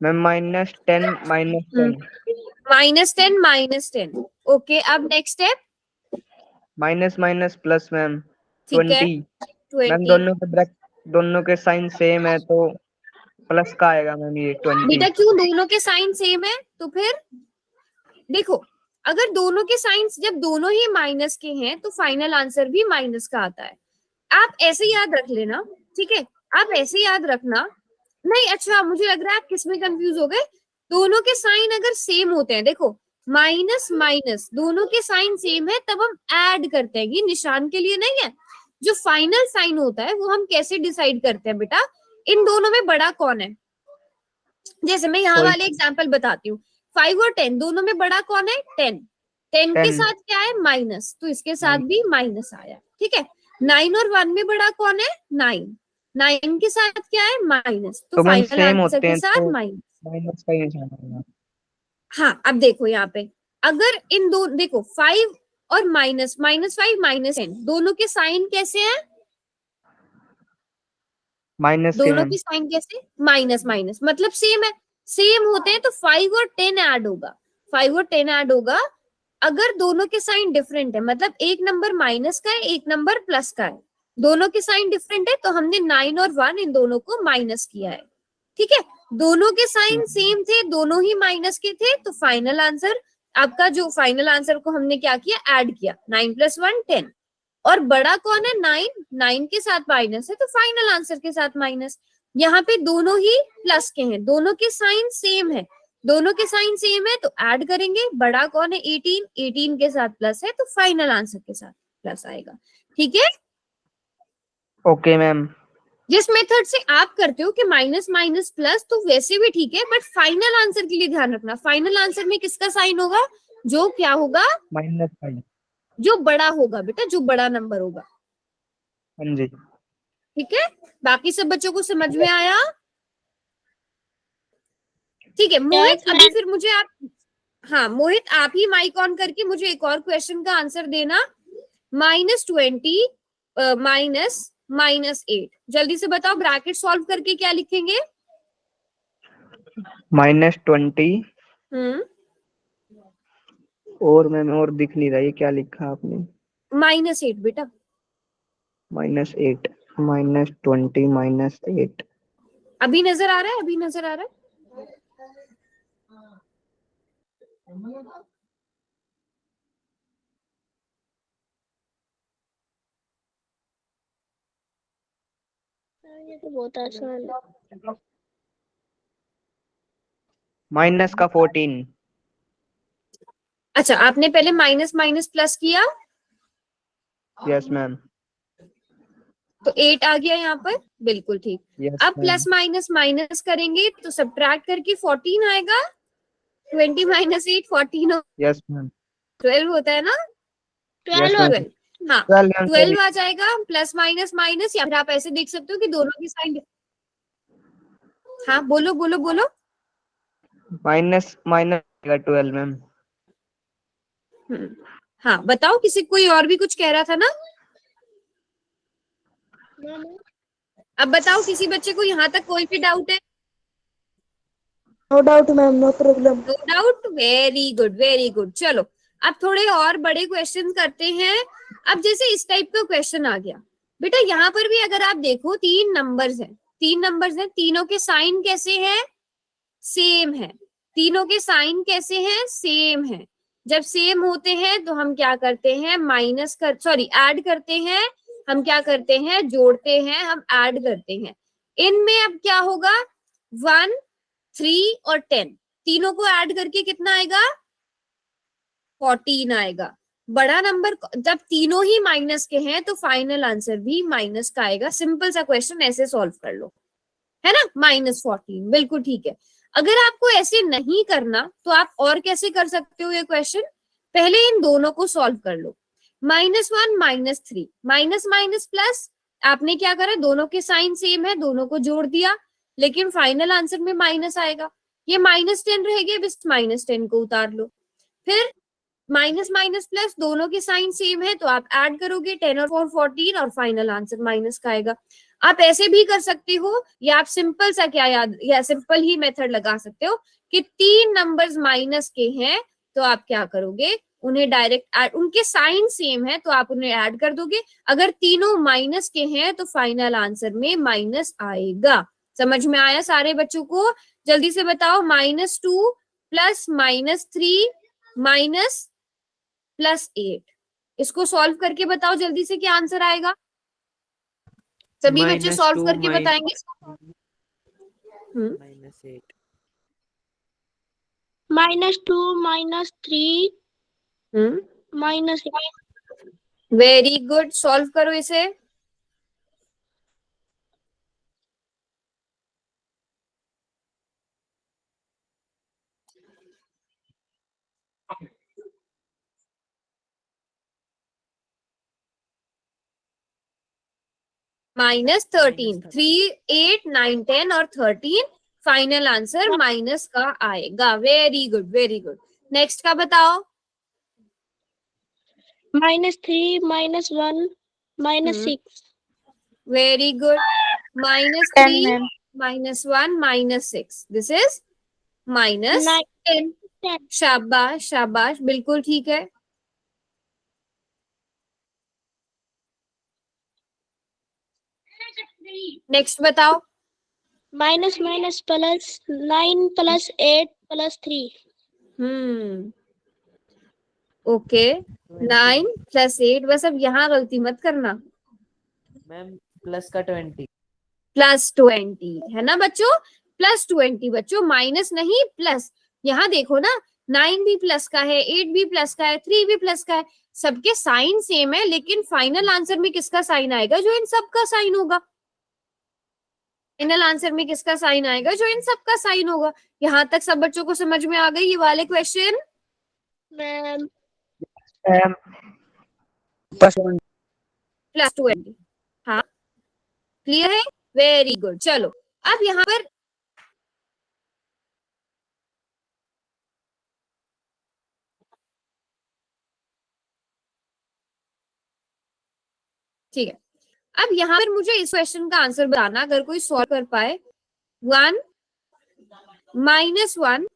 मैम -10 -10 -10 -10। ओके, अब next step. Minus minus plus ma'am ठीक है, 20। मैम 20। दोनों के साइन सेम है तो प्लस का आएगा मैम ये 20। बेटा क्यों, दोनों के साइन सेम है तो फिर देखो, अगर दोनों के साइंस जब दोनों ही माइनस के हैं तो फाइनल आंसर भी माइनस का आता है। आप ऐसे याद रख लेना, ठीक है। आप ऐसे याद रखना। नहीं, अच्छा मुझे लग रहा है आप किसमें कंफ्यूज हो गए। दोनों के साइन अगर सेम होते हैं, देखो माइनस माइनस दोनों के साइन सेम है, तब हम ऐड करते हैं। ये निशान के लिए नहीं है। जो फाइनल साइन होता है वो हम कैसे डिसाइड करते हैं बेटा, इन दोनों में बड़ा कौन है। जैसे मैं यहाँ कोई वाले एग्जाम्पल बताती हूँ। 5 और 10 दोनों में बड़ा कौन है, 10। 10 के 10 साथ क्या है, माइनस, तो इसके साथ भी माइनस आया, ठीक है। 9 और 1 में बड़ा कौन है, 9। 9 के साथ क्या है, माइनस, तो तो मैम फाइनल सेम आंसर होते के हैं साथ तो माइनस। माइनस का ही निशान आएगा। हाँ, अब देखो यहाँ पे, अगर इन दो, देखो 5 और माइनस, -5 -10 दोनों के साइन कैसे हैं, माइनस के दोनों मैम। की साइन कैसे, माइनस माइनस, मतलब सेम है। सेम होते हैं तो 5 और 10 ऐड होगा। 5 और 10 ऐड होगा। अगर दोनों के साइन डिफरेंट है, मतलब एक नंबर माइनस का है, एक नंबर प्लस का है, दोनों के साइन डिफरेंट है, तो हमने 9 और 1 इन दोनों को माइनस किया है, ठीक है। दोनों के साइन सेम थे, दोनों ही माइनस के थे, तो फाइनल आंसर, आपका जो फाइनल आंसर को हमने क्या किया, ऐड किया। 9 + 1 10। और बड़ा कौन है, 9। 9 के साथ माइनस है, तो फाइनल आंसर के साथ माइनस। यहाँ पे दोनों ही प्लस के हैं, दोनों के साइन सेम है, दोनों के साइन सेम है, तो ऐड करेंगे। बड़ा कौन है, 18। 18 के साथ प्लस है, तो फाइनल आंसर के साथ प्लस आएगा, ठीक है। Okay ma'am. जिस मेथड से आप करते हो कि माइनस माइनस प्लस, तो वैसे भी ठीक है, बट फाइनल आंसर के लिए ध्यान रखना, फाइनल आंसर में किसका साइन होगा, जो क्या होगा, -5। जो बड़ा होगा बेटा, जो बड़ा नंबर होगा, हाँ जी। ठीक है। बाकी सब बच्चों को समझ में आया, ठीक है। मोहित, Yes, अभी ma'am. फिर मुझे आप, हाँ मोहित, आप ही माइक ऑन करके मुझे एक और क्वेश्चन का आंसर देना। -20 -8, जल्दी से बताओ, ब्रैकेट सॉल्व करके क्या लिखेंगे। -20 हम्म और मैम और दिख नहीं रहा, ये क्या लिखा आपने। -8 बेटा। -8 -20 -8। अभी नजर आ रहा है, अभी नजर आ रहा है। ये तो बहुत आसान है। माइनस का 14। अच्छा, आपने पहले माइनस माइनस प्लस किया, यस मैम। तो 8 आ गया यहाँ पर, बिल्कुल ठीक। यस अब मैम। प्लस माइनस माइनस करेंगे तो सब्ट्रैक्ट करके 14 आएगा। 20 - 8 14 यस मैम। 12 होता है ना, यस 12 मैम। 12, हाँ 12 मैम 12 आ जाएगा। प्लस माइनस माइनस, या फिर आप ऐसे देख सकते हो कि दोनों की साइन, हाँ बोलो बोलो बोलो। Minus minus 12 ma'am. हाँ बताओ, किसी कोई और भी कुछ कह रहा था ना, अब बताओ, किसी बच्चे को यहाँ तक कोई भी डाउट है। No doubt ma'am, no problem. No doubt, very good very good. चलो अब थोड़े और बड़े क्वेश्चन करते हैं। अब जैसे इस टाइप का क्वेश्चन आ गया बेटा, यहाँ पर भी अगर आप देखो 3 नंबर्स हैं, 3 नंबर्स हैं, तीनों के साइन कैसे हैं? सेम है। तीनों के साइन कैसे हैं? सेम है। जब सेम होते हैं तो हम क्या करते हैं? ऐड करते हैं। हम क्या करते हैं? जोड़ते हैं, हम ऐड करते हैं। इनमें अब क्या होगा? 1, 3 और 10, तीनों को ऐड करके कितना आएगा? 14 आएगा। बड़ा नंबर जब तीनों ही माइनस के हैं तो फाइनल आंसर भी माइनस का आएगा। सिंपल सा क्वेश्चन ऐसे सॉल्व कर लो, है ना? -14, बिल्कुल ठीक है। अगर आपको ऐसे नहीं करना तो आप और कैसे कर सकते हो ये क्वेश्चन? पहले इन दोनों को सॉल्व कर लो। -1 -3, माइनस माइनस प्लस, आपने क्या करा? दोनों के साइन सेम है, दोनों को जोड़ दिया, लेकिन फाइनल आंसर में माइनस आएगा। ये -10 रह गया, बस -10 को उतार लो। फिर माइनस माइनस प्लस, दोनों के साइन सेम है तो आप ऐड करोगे, 10 और 4 14 और फाइनल आंसर माइनस का आएगा। आप ऐसे भी कर सकते हो, या आप सिंपल सा सिंपल ही मेथड लगा सकते हो कि 3 नंबर्स माइनस के हैं तो आप क्या करोगे? उन्हें डायरेक्ट ऐड, उनके साइन सेम है तो आप उन्हें ऐड कर दोगे। अगर तीनों माइनस के हैं तो फाइनल आंसर में माइनस आएगा। समझ में आया सारे बच्चों को? जल्दी से बताओ। -2 प्लस -3 माइनस +8, इसको सॉल्व करके बताओ जल्दी से क्या आंसर आएगा? सभी बच्चे सॉल्व करके बताएंगे। -8 -2 -3 -8। वेरी गुड, सॉल्व करो इसे। -13, 3, 8, 9, 10 और 13, फाइनल आंसर माइनस का आएगा। Very good, very good. Next का बताओ। -3 -1 -6। Very good. -3 -1 -6, this is -10। शाबाश शाबाश, बिल्कुल ठीक है। नेक्स्ट बताओ। -+ 9 + 8 + 3। ओके, 9 + 8, बस अब यहाँ गलती मत करना। मैम प्लस का 20। +20 है ना बच्चों? +20 बच्चों, माइनस नहीं प्लस। यहाँ देखो ना, 9 भी प्लस का है, 8 भी प्लस का है, 3 भी प्लस का है। सबके साइन सेम है, लेकिन फाइनल आंसर में किसका साइन आएगा? जो इन सबका साइन होगा। फाइनल आंसर में किसका साइन आएगा? जो इन सबका साइन होगा। यहाँ तक सब बच्चों को समझ में आ गई ये वाले क्वेश्चन? मैम +20, हाँ क्लियर है? Very good. चलो अब यहाँ पर ठीक है, अब यहाँ पर मुझे इस क्वेश्चन का आंसर बताना, अगर कोई सॉल्व कर पाए। 1 -1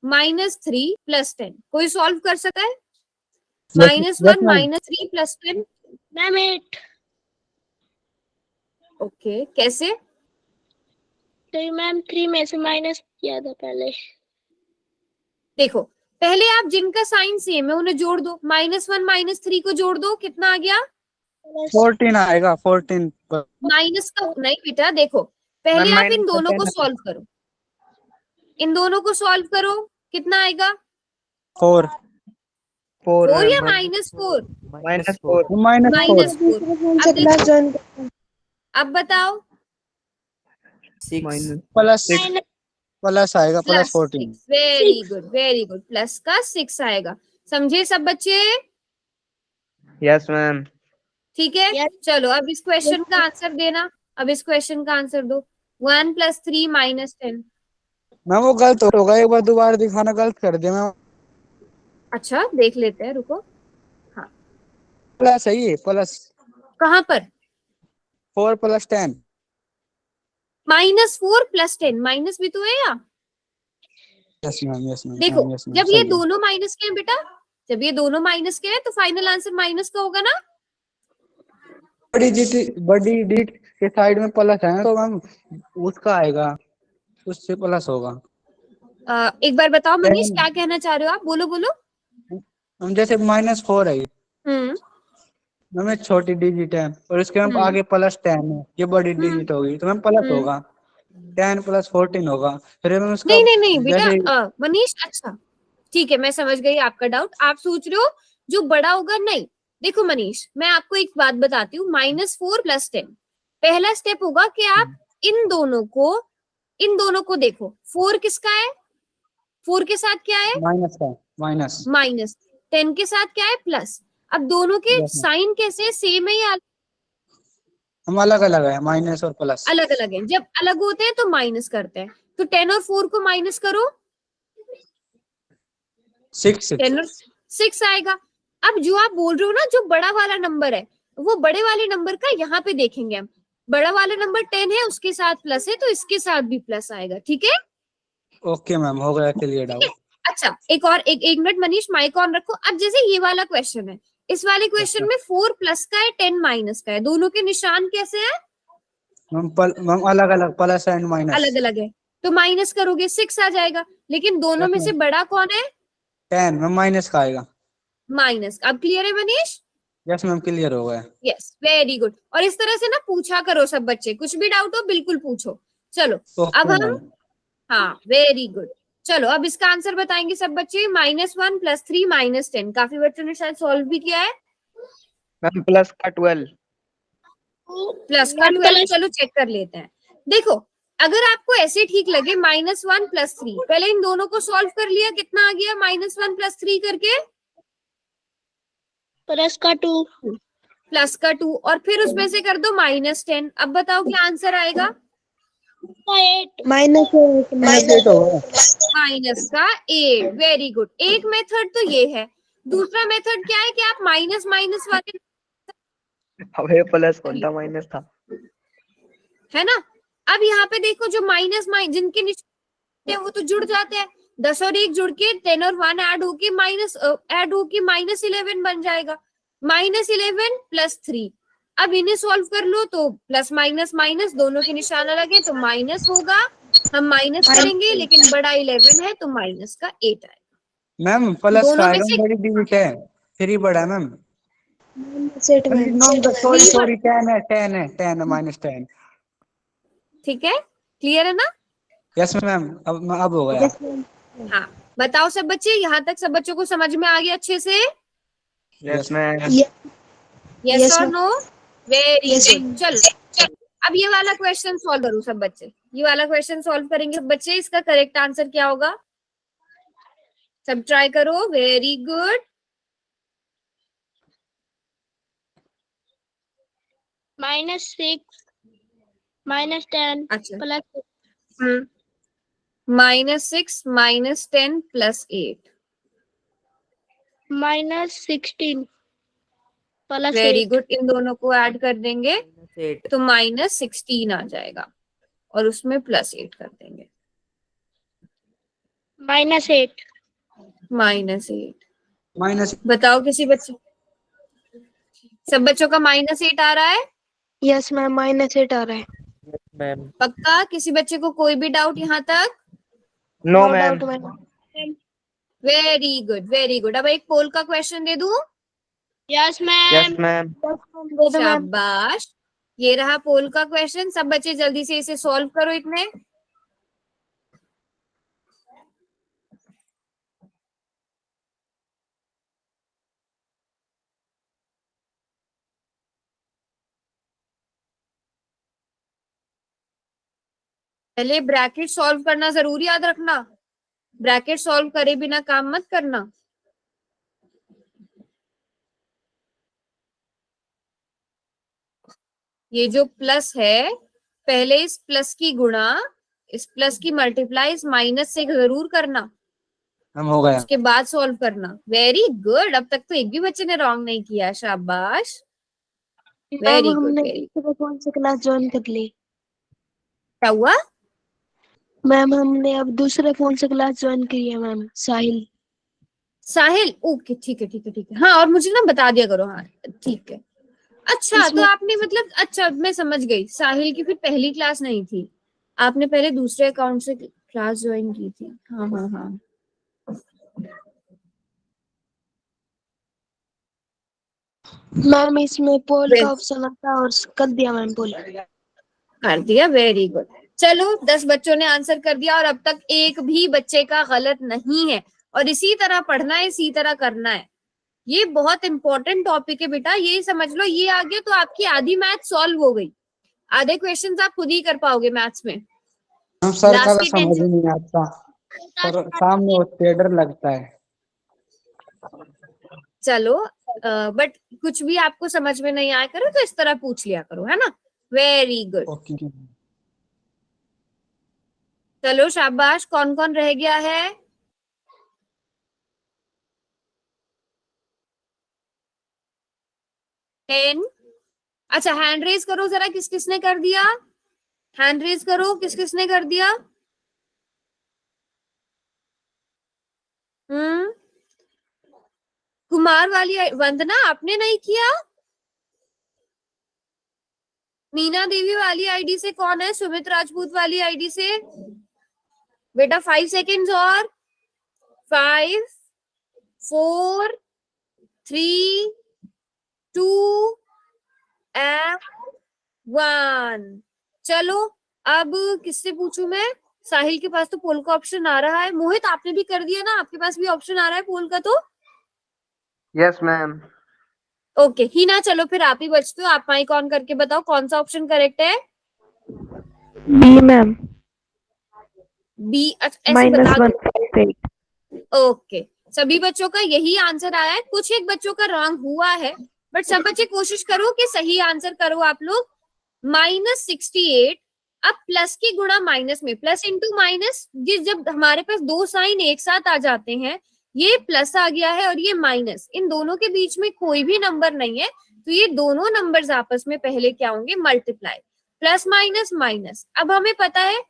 -3 + 10, कोई सॉल्व कर सकता है? -1 -3 + 10। मैम 8। ओके, कैसे? तो मैम 3 में से माइनस किया था पहले। देखो, पहले आप जिनका साइन सेम है उन्हें जोड़ दो। -1 -3 को जोड़ दो, कितना आ गया? 14 आएगा। 14 माइनस का नहीं बेटा, देखो पहले आप इन दोनों को सॉल्व करो। इन दोनों को सॉल्व करो, कितना आएगा? 4 4 या -4? -4 अब बताओ। 6 प्लस आएगा, +14। Very good, very good. Plus का 6 आएगा। समझे सब बच्चे? Yes ma'am. ठीक है, Yes. चलो अब इस क्वेश्चन का आंसर देना। अब इस क्वेश्चन का आंसर दो। 1 + 3 -10। मैं वो गलत होगा, एक बार दोबारा दिखाना, गलत कर दिया मैं। अच्छा, देख लेते हैं, रुको। प्लस है ये, प्लस कहाँ पर? 4 + 10। -4 + 10, माइनस भी तो है या? यस मैम, यस मैम, देखो, यस मैम, जब ये सही है। दोनों माइनस के हैं बेटा, जब ये दोनों माइनस के हैं तो फाइनल आंसर माइनस का होगा ना? बड़ी डिजिट के साइड में प्लस है तो मैम उसका आएगा, उससे प्लस होगा। एक बार बताओ मनीष 10 क्या कहना चाह रहे हो आप, बोलो बोलो। हम जैसे -4 है हम्म मैम, एक छोटी डिजिट है और इसके मैम हम्म आगे +10 है, ये बड़ी हम्म डिजिट होगी तो मैम प्लस हम्म। होगा, 10 + 14 होगा। फिर मैम उसका नहीं नहीं नहीं बेटा, जैसे मनीष अच्छा ठीक है, मैं समझ गई आपका डाउट। आप सोच रहे हो जो बड़ा होगा, नहीं देखो मनीष, मैं आपको एक बात बताती हूँ, -4 + 10 पहला स्टेप होगा कि आप इन दोनों को देखो। 4 किसका है, 4 के साथ क्या है माइनस का माइनस। माइनस, 10 के साथ क्या है प्लस। अब दोनों के यस मैम, साइन कैसे, सेम है या हम अलग अलग है, माइनस और प्लस। अलग अलग है? जब अलग होते हैं तो माइनस करते हैं, तो 10 और 4 को माइनस करो, 6 10 और 6 आएगा। अब जो आप बोल रहे हो ना, जो बड़ा वाला नंबर है, वो बड़े वाले नंबर का यहाँ पे देखेंगे हम। बड़ा वाला नंबर 10 है, उसके साथ प्लस है, तो इसके साथ भी प्लस आएगा, ठीक है? ओके मैम, हो गया क्लियर ठीक है। डाउट। अच्छा एक मिनट मनीष, माइक ऑन रखो। अब जैसे ये वाला क्वेश्चन है, इस वाले क्वेश्चन में 4 प्लस का है, 10 माइनस का है, दोनों के निशान कैसे हैं? मैम अलग अलग, प्लस एंड माइनस। अलग अलग है, तो माइनस करोगे 6 आ जाएगा, लेकिन दोनों यस में से मैम, बड़ा कौन है? 10 मैम माइनस का आएगा। माइनस। अब क्लियर है मनीष? यस मैम, क्लियर हो गया। Yes very good. और इस तरह से ना पूछा करो सब बच्चे, कुछ भी डाउट हो बिल्कुल पूछो। चलो अब ओके हम, मैम। हाँ वेरी गुड। चलो अब इसका आंसर बताएंगे सब बच्चे। -1 + 3 -10, काफी बच्चों ने शायद सॉल्व भी किया है। मैम प्लस का 12। प्लस का मैम 12, प्लस चलो चेक कर लेते हैं। देखो अगर आपको ऐसे ठीक लगे, -1 + 3, पहले इन दोनों को सॉल्व कर लिया, कितना आ गया -1 + 3 करके? प्लस का 2 प्लस का 2, और फिर उसमें से कर दो -10। अब बताओ क्या आंसर आएगा? का 8 -8 हो गया। -8। Very good. एक मेथड तो ये है, दूसरा मेथड क्या है कि आप माइनस माइनस वाले, अब ये प्लस कौन था, माइनस था। है ना? अब यहाँ पे देखो, जो माइनस जिनके निशान है वो तो जुड़ जाते हैं, 10 और 1 जुड़ के 10 और 1 ऐड होके -11 बन जाएगा। -11 + 3, अब इन्हें सॉल्व कर लो तो प्लस माइनस माइनस दोनों के निशान अलग है, तो माइनस होगा, हम माइनस करेंगे, लेकिन बड़ा 11 है तो माइनस का 8 आएगा। मैम प्लस का दोनों में आएगा, से बड़ी डिजिट है, 3 बड़ा है ma'am. Set ma'am no sorry three sorry, 10 है, 10 है, 10 है, -10। ठीक है, क्लियर है ना? यस मैम, अब हो गया। हाँ बताओ सब बच्चे, यहाँ तक सब बच्चों को समझ में आ गया अच्छे से? Yes ma'am. यस और नो? Very Yes, good. चलो अब ये वाला क्वेश्चन सॉल्व करो सब बच्चे, ये वाला क्वेश्चन सॉल्व करेंगे सब बच्चे। इसका करेक्ट आंसर क्या होगा, सब ट्राई करो। Very good. -6 -10 अच्छा, प्लस -6 -10 + 8। -16 प्लस वेरी 8 गुड, इन दोनों को ऐड कर देंगे -8 तो -16 आ जाएगा, और उसमें +8 कर देंगे। -8 -8। माइनस। बताओ किसी बच्चे, सब बच्चों का -8 आ रहा है? यस मैम -8 आ रहा है। Yes ma'am. पक्का? किसी बच्चे को कोई भी डाउट यहाँ तक? No no ma'am. Doubt ma'am. Very good very good. अब एक पोल का क्वेश्चन दे दूं? Yes yes ma'am ma'am. दे दो मैम। शाबाश, ये रहा पोल का क्वेश्चन। सब बच्चे जल्दी से इसे सॉल्व करो। इतने पहले ब्रैकेट सॉल्व करना जरूर याद रखना, ब्रैकेट सॉल्व करे बिना काम मत करना। ये जो प्लस है, पहले इस प्लस की गुणा, इस प्लस की मल्टीप्लाई इस माइनस से जरूर करना, हम हो गया। उसके बाद सॉल्व करना। वेरी गुड, अब तक तो एक भी बच्चे ने रॉन्ग नहीं किया। शाबाश, मैम वेरी गुड हमने वेरी। दूसरे फोन से क्लास ज्वाइन कर ली। क्या हुआ? मैम हमने अब दूसरे फोन से क्लास ज्वाइन की है मैम, साहिल। साहिल, ओके ठीक है ठीक है ठीक है। हाँ और मुझे ना बता दिया करो। हाँ ठीक है। अच्छा, तो इसमें आपने मतलब, अच्छा मैं समझ गई, साहिल की फिर पहली क्लास नहीं थी, आपने पहले दूसरे अकाउंट से क्लास ज्वाइन की थी। हाँ हाँ हाँ, मैम इसमें पोल का वे- ऑप्शन आता और कर दिया मैम पोल। कर दिया, वेरी गुड। चलो 10 बच्चों ने आंसर कर दिया और अब तक एक भी बच्चे का गलत नहीं है, और इसी तरह पढ़ना है, इसी तरह करना है। ये बहुत इंपॉर्टेंट टॉपिक है बेटा, ये समझ लो, ये आ गया तो आपकी आधी मैथ सॉल्व हो गई, आधे क्वेश्चंस आप खुद ही कर पाओगे मैथ्स में, हम सर का लास्ट तो की समझ ही टेंशन। नहीं आता, पर सामने होते डर लगता है। चलो बट कुछ भी आपको समझ में नहीं आया करो तो इस तरह पूछ लिया करो, है ना। Very good. ओके। चलो शाबाश, कौन कौन रह गया है? 10। अच्छा, हैंड रेज करो जरा, किस किसने कर दिया, हैंड रेज करो, किस किसने कर दिया। हम्म, कुमार वाली वंदना आपने नहीं किया? मीना देवी वाली आईडी से कौन है? सुमित राजपूत वाली आईडी से बेटा 5 सेकेंड्स और, 5 4 3 2 एंड 1। चलो अब किससे पूछूं मैं? साहिल के पास तो पोल का ऑप्शन आ रहा है, मोहित आपने भी कर दिया ना, आपके पास भी ऑप्शन आ रहा है पोल का तो। Yes ma'am. ओके हिना, चलो फिर आप ही बचते हो, आप माइक ऑन करके बताओ कौन सा ऑप्शन करेक्ट है। बी मैम, बी, ऐसे बता दो। -158। ओके, सभी बच्चों का यही आंसर आया है, कुछ एक बच्चों का रॉन्ग हुआ है, बट सब बच्चे कोशिश करो कि सही आंसर करो आप लोग। -68, अब प्लस की गुणा माइनस में, प्लस इंटू माइनस, जब हमारे पास दो साइन एक साथ आ जाते हैं, ये प्लस आ गया है और ये माइनस, इन दोनों के बीच में कोई भी नंबर नहीं है, तो ये दोनों नंबर्स आपस में पहले क्या होंगे? Multiply, plus minus minus. अब हमें पता है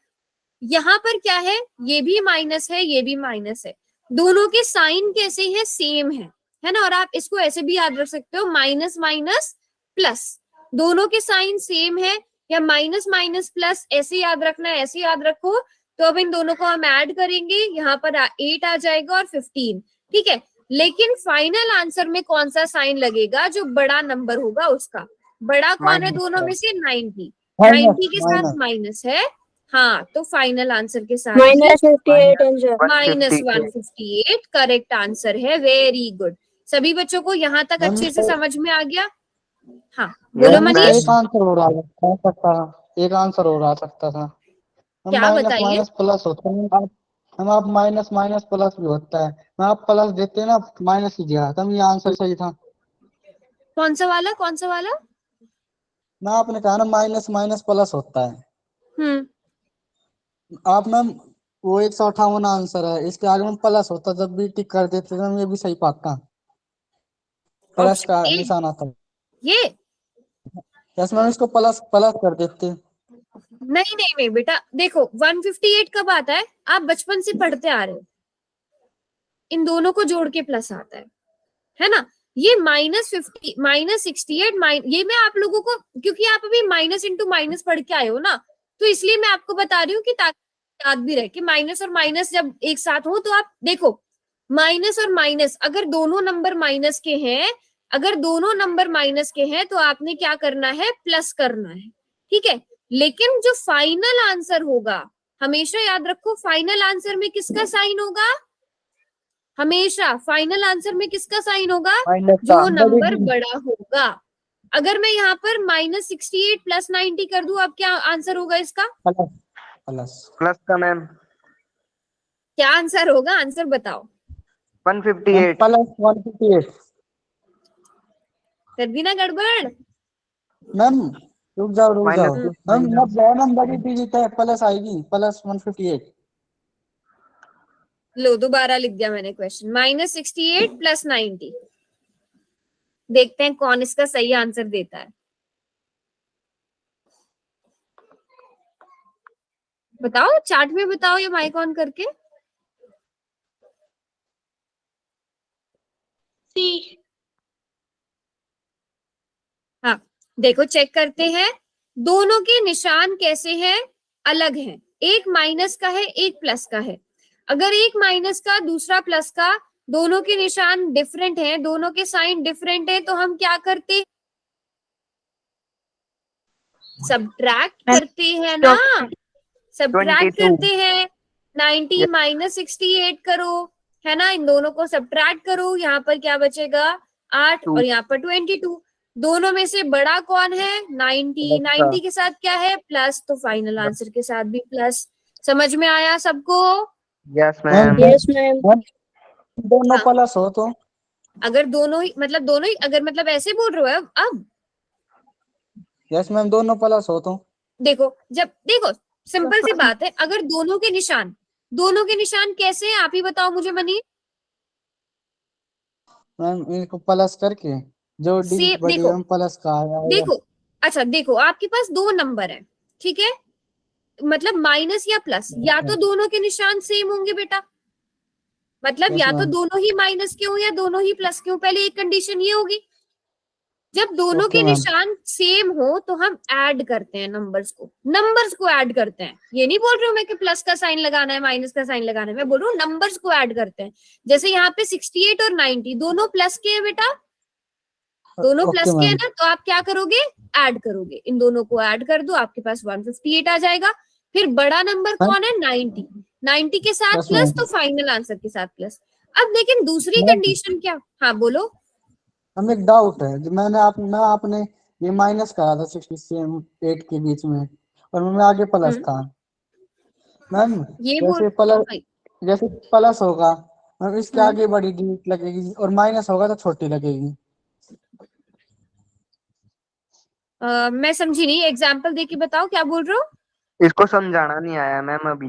यहाँ पर क्या है, ये भी माइनस है, ये भी माइनस है, दोनों के साइन कैसे हैं? सेम है ना। और आप इसको ऐसे भी याद रख सकते हो, माइनस माइनस प्लस, दोनों के साइन सेम है, या माइनस माइनस प्लस, ऐसे याद रखना है, ऐसे याद रखो। तो अब इन दोनों को हम ऐड करेंगे, यहाँ पर 8 आ जाएगा और 15, ठीक है। लेकिन फाइनल आंसर में कौन सा साइन लगेगा? जो बड़ा नंबर होगा उसका। बड़ा कौन है दोनों में से? 90, 90 के साथ माइनस माइनस है, हाँ, तो फाइनल आंसर के साथ -58 आंसर। -158 करेक्ट आंसर है। वेरी गुड, सभी बच्चों को यहाँ तक मैम अच्छे से समझ में आ गया? हाँ बोलो यस मैम इसका मनीष, एक आंसर हो रहा सकता था, एक आंसर हो रहा सकता था। हम क्या माइनस बताइए? माइनस प्लस होता है, आप माइनस माइनस प्लस भी होता है, मैं आप प्लस देते ना, माइनस ही दिया तब ये आंसर सही था। कौन सा वाला, कौन सा वाला? मैं आपने कहा ना माइनस माइनस प्लस होता है, हम्म, आप मैम वो 158 आंसर है, इसके आगे में प्लस होता, जब भी टिक कर देते थे ये भी सही पाता, प्लस ऑप्शन का ए, निशान आता। ये यस मैम, इसको प्लस प्लस कर देते। नहीं नहीं नहीं बेटा, देखो 158 कब आता है? आप बचपन से पढ़ते आ रहे हो, इन दोनों को जोड़ के प्लस आता है ना। ये -50 -68 ये मैं आप लोगों को, क्योंकि आप अभी माइनस इंटू माइनस पढ़ के आए हो ना, तो इसलिए मैं आपको बता रही हूँ कि ताकि याद भी रहे कि माइनस और माइनस जब एक साथ हो तो आप देखो, माइनस और माइनस अगर दोनों नंबर माइनस के हैं, अगर दोनों नंबर माइनस के हैं तो आपने क्या करना है? प्लस करना है, ठीक है। लेकिन जो फाइनल आंसर होगा, हमेशा याद रखो, फाइनल आंसर में किसका साइन होगा? हमेशा फाइनल आंसर में किसका साइन होगा? माइनस का। जो नंबर बड़ा होगा। अगर मैं यहाँ पर -68 +90 कर दूं, अब क्या आंसर होगा इसका? प्लस प्लस प्लस का मैम। क्या आंसर होगा? आंसर बताओ। 158। प्लस 158। कर दी ना गड़बड़? मैम रुक जाओ माइनस हम माइनस नंबर ही डिजिट है, प्लस आएगी, प्लस 158। लो दोबारा लिख दिया मैंने क्वेश्चन, -68 +90। देखते हैं कौन इसका सही आंसर देता है। बताओ, चार्ट में बताओ या माइक ऑन करके। सी। हाँ देखो चेक करते हैं, दोनों के निशान कैसे हैं, अलग हैं। एक माइनस का है, एक प्लस का है। अगर एक माइनस का दूसरा प्लस का, दोनों के निशान डिफरेंट हैं, दोनों के साइन डिफरेंट है, तो हम क्या करते, सब्ट्रैक्ट करते हैं ना, सब्ट्रैक्ट 22। करते हैं। 90 माइनस 68 करो, है ना, इन दोनों को सब्ट्रैक्ट करो, यहाँ पर क्या बचेगा 8 और यहाँ पर 22। दोनों में से बड़ा कौन है 90, 90 के साथ क्या है प्लस, तो फाइनल आंसर के साथ भी प्लस। समझ में आया सबको? Yes ma'am ma'am. Yes ma'am. दोनों हाँ। प्लस हो तो अगर दोनों ही अगर मतलब ऐसे बोल रहे हो अब यस मैम, दोनों प्लस हो तो देखो, जब देखो सिंपल सी बात है, अगर दोनों के निशान कैसे हैं आप ही बताओ मुझे मनी। मैम इनको प्लस करके जो से डिजिट बची देखो है प्लस का आएगा। देखो अच्छा देखो, आपके पास दो नंबर है, ठीक है, मतलब माइनस या प्लस, या तो दोनों के निशान सेम होंगे बेटा, मतलब यस या तो मैम। दोनों ही माइनस के हो या दोनों ही प्लस के हो। पहले एक कंडीशन ये होगी, जब दोनों ओके के मैम। निशान सेम हो तो हम ऐड करते हैं नंबर्स को ऐड करते हैं। ये नहीं बोल रही हूँ मैं कि प्लस का साइन लगाना है माइनस का साइन लगाना है, मैं बोल रही हूँ नंबर्स को ऐड करते हैं। जैसे यहाँ पे 68 और 90 दोनों प्लस के हैं बेटा, दोनों ओके प्लस के है मैम। ना, तो आप क्या करोगे, ऐड करोगे, इन दोनों को ऐड कर दो, आपके पास 158 आ जाएगा। फिर बड़ा नंबर मैम कौन है 90, 90 के साथ यस प्लस, मैम। तो फाइनल आंसर के साथ प्लस। अब लेकिन दूसरी मैम कंडीशन क्या, हाँ बोलो। हमें एक डाउट है, जो मैं आपने ये माइनस करा था 68 के बीच में, और मैं आगे प्लस हम्म, था मैम। ये बोल जैसे प्लस जैसे प्लस होगा मैम, इसके हम्म, आगे बड़ी डिजिट लगेगी और माइनस होगा तो छोटी लगेगी। मैं समझी नहीं, एग्जाम्पल दे के बताओ क्या बोल रहे हो। इसको समझाना नहीं आया मैम अभी।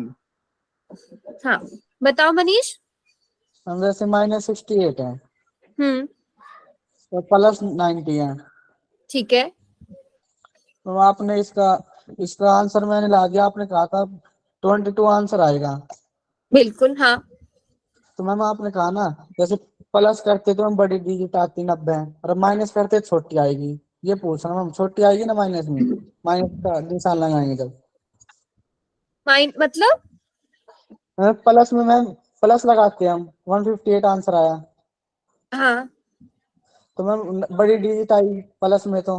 हाँ बताओ मनीष। मैम जैसे -68 है हम्म, और +90 है, ठीक है, तो आपने इसका इसका आंसर मैंने ला दिया, आपने कहा था 22 आंसर आएगा। बिल्कुल हाँ। तो मैम आपने कहा ना, जैसे प्लस करते तो हम बड़ी डिजिट आती 90 और माइनस करते छोटी आएगी। ये पूछ रहा हूँ, छोटी आएगी ना माइनस में, माइनस का निशान लगाएंगे जब। माइन मतलब प्लस में मैम प्लस लगाते हैं हम, 158 आंसर आया, हाँ तो मैम बड़ी डिजिट आई प्लस में तो,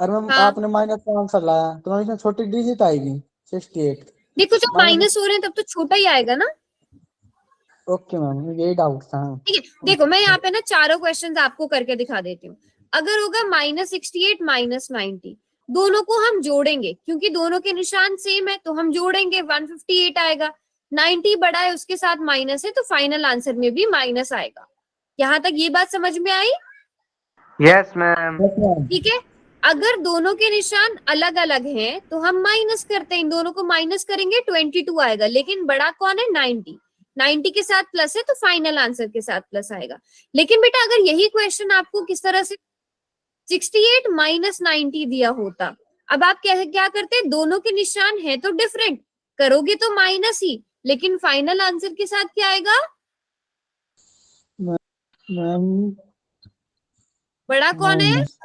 और मैम हाँ, आपने माइनस का आंसर लाया तो मैम इसमें छोटी डिजिट आएगी 68 देखो जब माइनस। माइनस हो रहे हैं तब तो छोटा ही आएगा ना। ओके मैम, यही डाउट था। ठीक है, देखो मैं यहाँ पे ना चारों क्वेश्चंस आपको करके दिखा देती हूँ। अगर होगा -68 -90, दोनों को हम जोड़ेंगे, क्योंकि दोनों के निशान सेम है तो हम जोड़ेंगे, 158 आएगा। 90 बड़ा है उसके साथ माइनस है, तो फाइनल आंसर में भी माइनस आएगा। यहाँ तक ये बात समझ में आई? Yes ma'am. Yes ma'am. ठीक है, अगर दोनों के निशान अलग अलग हैं तो हम माइनस करते हैं, इन दोनों को माइनस करेंगे 22 आएगा, लेकिन बड़ा कौन है 90, 90 के साथ प्लस है तो फाइनल आंसर के साथ प्लस आएगा। लेकिन बेटा अगर यही क्वेश्चन आपको किस तरह से 68 -90 दिया होता, अब आप क्या क्या करते, दोनों के निशान है तो डिफरेंट, करोगे तो माइनस ही, लेकिन फाइनल आंसर के साथ क्या आएगा, मैम बड़ा कौन है माइनस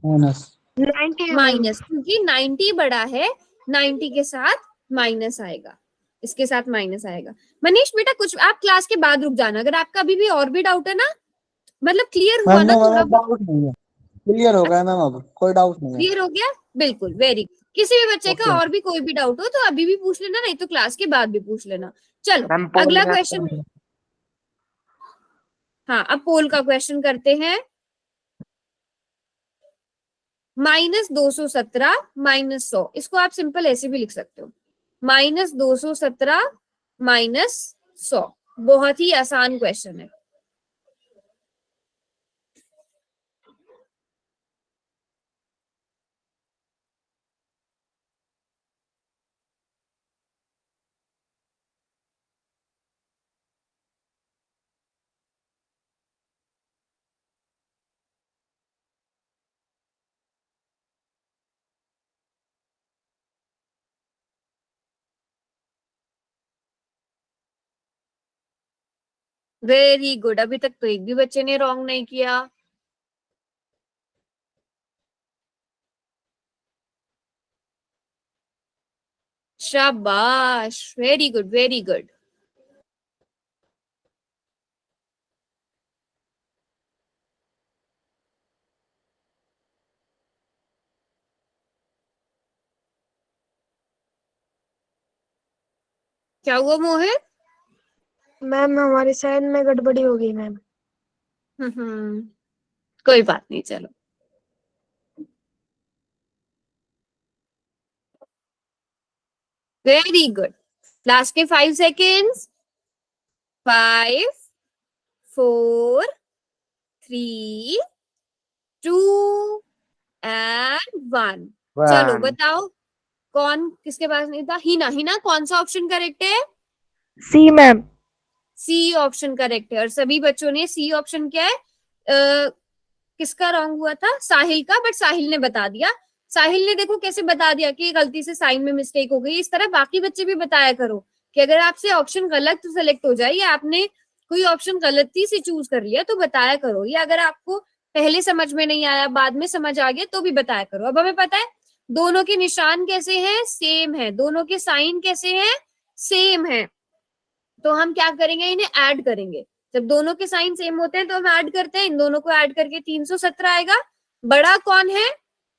माइनस। 90 मैम। माइनस, क्योंकि 90 बड़ा है, 90 के साथ माइनस आएगा, इसके साथ माइनस आएगा। मनीष बेटा कुछ आप क्लास के बाद रुक जाना, अगर आपका अभी भी और भी डाउट है ना, मतलब क्लियर हुआ मैम ना नहीं थोड़ा मैम, बहुत, डाउट नहीं है, क्लियर हो गया मैम, अब कोई डाउट नहीं है। क्लियर हो गया, बिल्कुल वेरी। किसी भी बच्चे ओके का और भी कोई भी डाउट हो तो अभी भी पूछ लेना, नहीं तो क्लास के बाद भी पूछ लेना। चलो मैम पोल अगला में क्वेश्चन, हाँ अब पोल का क्वेश्चन करते हैं। -217 -100, इसको आप सिंपल ऐसे भी लिख सकते हो, -217 -100, बहुत ही आसान क्वेश्चन है। वेरी गुड, अभी तक तो एक भी बच्चे ने रॉन्ग नहीं किया। शाबाश, वेरी गुड वेरी गुड। क्या हुआ मोहित? मैम हमारे साइन में गड़बड़ी हो गई मैम। कोई बात नहीं, चलो। Very good. लास्ट के 5 सेकेंड्स। 5 4 3 2 एंड 1। चलो वन। बताओ कौन किसके पास नहीं था? हिना। हिना कौन सा ऑप्शन करेक्ट है? सी मैम। सी ऑप्शन करेक्ट है और सभी बच्चों ने सी ऑप्शन क्या है? किसका रॉन्ग हुआ था? साहिल का, बट साहिल ने बता दिया। साहिल ने देखो कैसे बता दिया कि गलती से साइन में मिस्टेक हो गई। इस तरह बाकी बच्चे भी बताया करो कि अगर आपसे ऑप्शन गलत सेलेक्ट हो जाए या आपने कोई ऑप्शन गलती से चूज कर लिया तो बताया करो, या अगर आपको पहले समझ में नहीं आया बाद में समझ आ गया तो भी बताया करो। अब हमें पता है दोनों के निशान कैसे हैं? सेम है। दोनों के साइन कैसे हैं? सेम है। तो हम क्या करेंगे? इन्हें ऐड करेंगे। जब दोनों के साइन सेम होते हैं तो हम ऐड करते हैं। इन दोनों को ऐड करके 317 आएगा। बड़ा कौन है?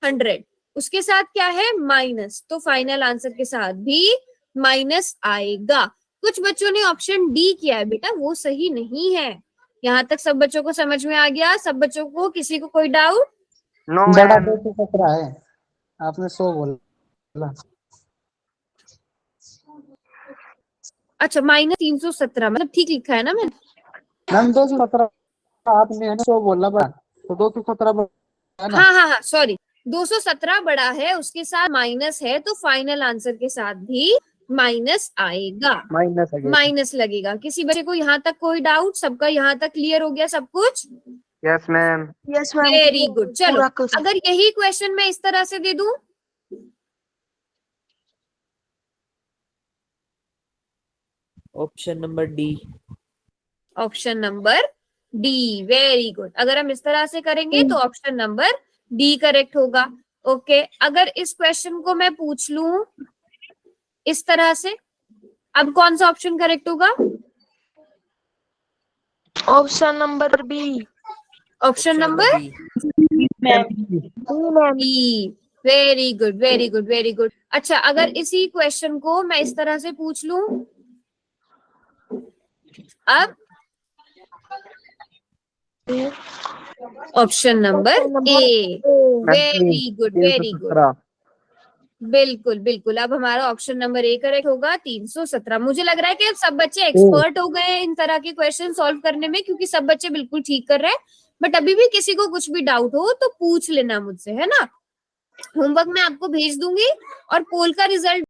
100। उसके साथ क्या है? माइनस। तो फाइनल आंसर के साथ भी माइनस आएगा। कुछ बच्चों ने ऑप्शन डी किया है बेटा, वो सही नहीं है। यहाँ तक सब बच्चों को समझ में आ गया? सब बच्चों को, किसी को कोई डाउट? नो बड़ा मैम। 217 है, आपने 100 बोला। अच्छा, -317 मतलब ठीक लिखा है ना मैंने? मैम 217 आपने 100 बोला बड़ा, तो 217 है ना। हाँ हाँ हाँ, सॉरी। 217 बड़ा है, उसके साथ माइनस है, तो फाइनल आंसर के साथ भी माइनस आएगा। माइनस है। माइनस लगेगा। किसी बच्चे को यहाँ तक कोई डाउट? सबका यहाँ तक क्लियर हो गया सब कुछ? Yes ma'am. Yes ma'am. Very good. चलो, पूरा कर। अगर यही क्वेश्चन मैं इस तरह से दे दूं, option number D. Option number D, very good. अगर हम इस तरह से करेंगे तो ऑप्शन नंबर डी करेक्ट होगा। ओके, अगर इस क्वेश्चन को मैं पूछ लूं इस तरह से, अब कौन सा ऑप्शन करेक्ट होगा? Option number B. Option number ma'am. B, very good very good very good. अच्छा, अगर इसी क्वेश्चन को मैं इस तरह से पूछ लूं, अब option number A, very good very good. 317। बिल्कुल बिल्कुल, अब हमारा ऑप्शन नंबर ए करेक्ट होगा, 317। मुझे लग रहा है कि अब सब बच्चे एक्सपर्ट हो गए हैं इन तरह के क्वेश्चन सॉल्व करने में, क्योंकि सब बच्चे बिल्कुल ठीक कर रहे हैं। बट अभी भी किसी को कुछ भी डाउट हो तो पूछ लेना मुझसे, है ना? होमवर्क मैं आपको भेज दूंगी और पोल का रिजल्ट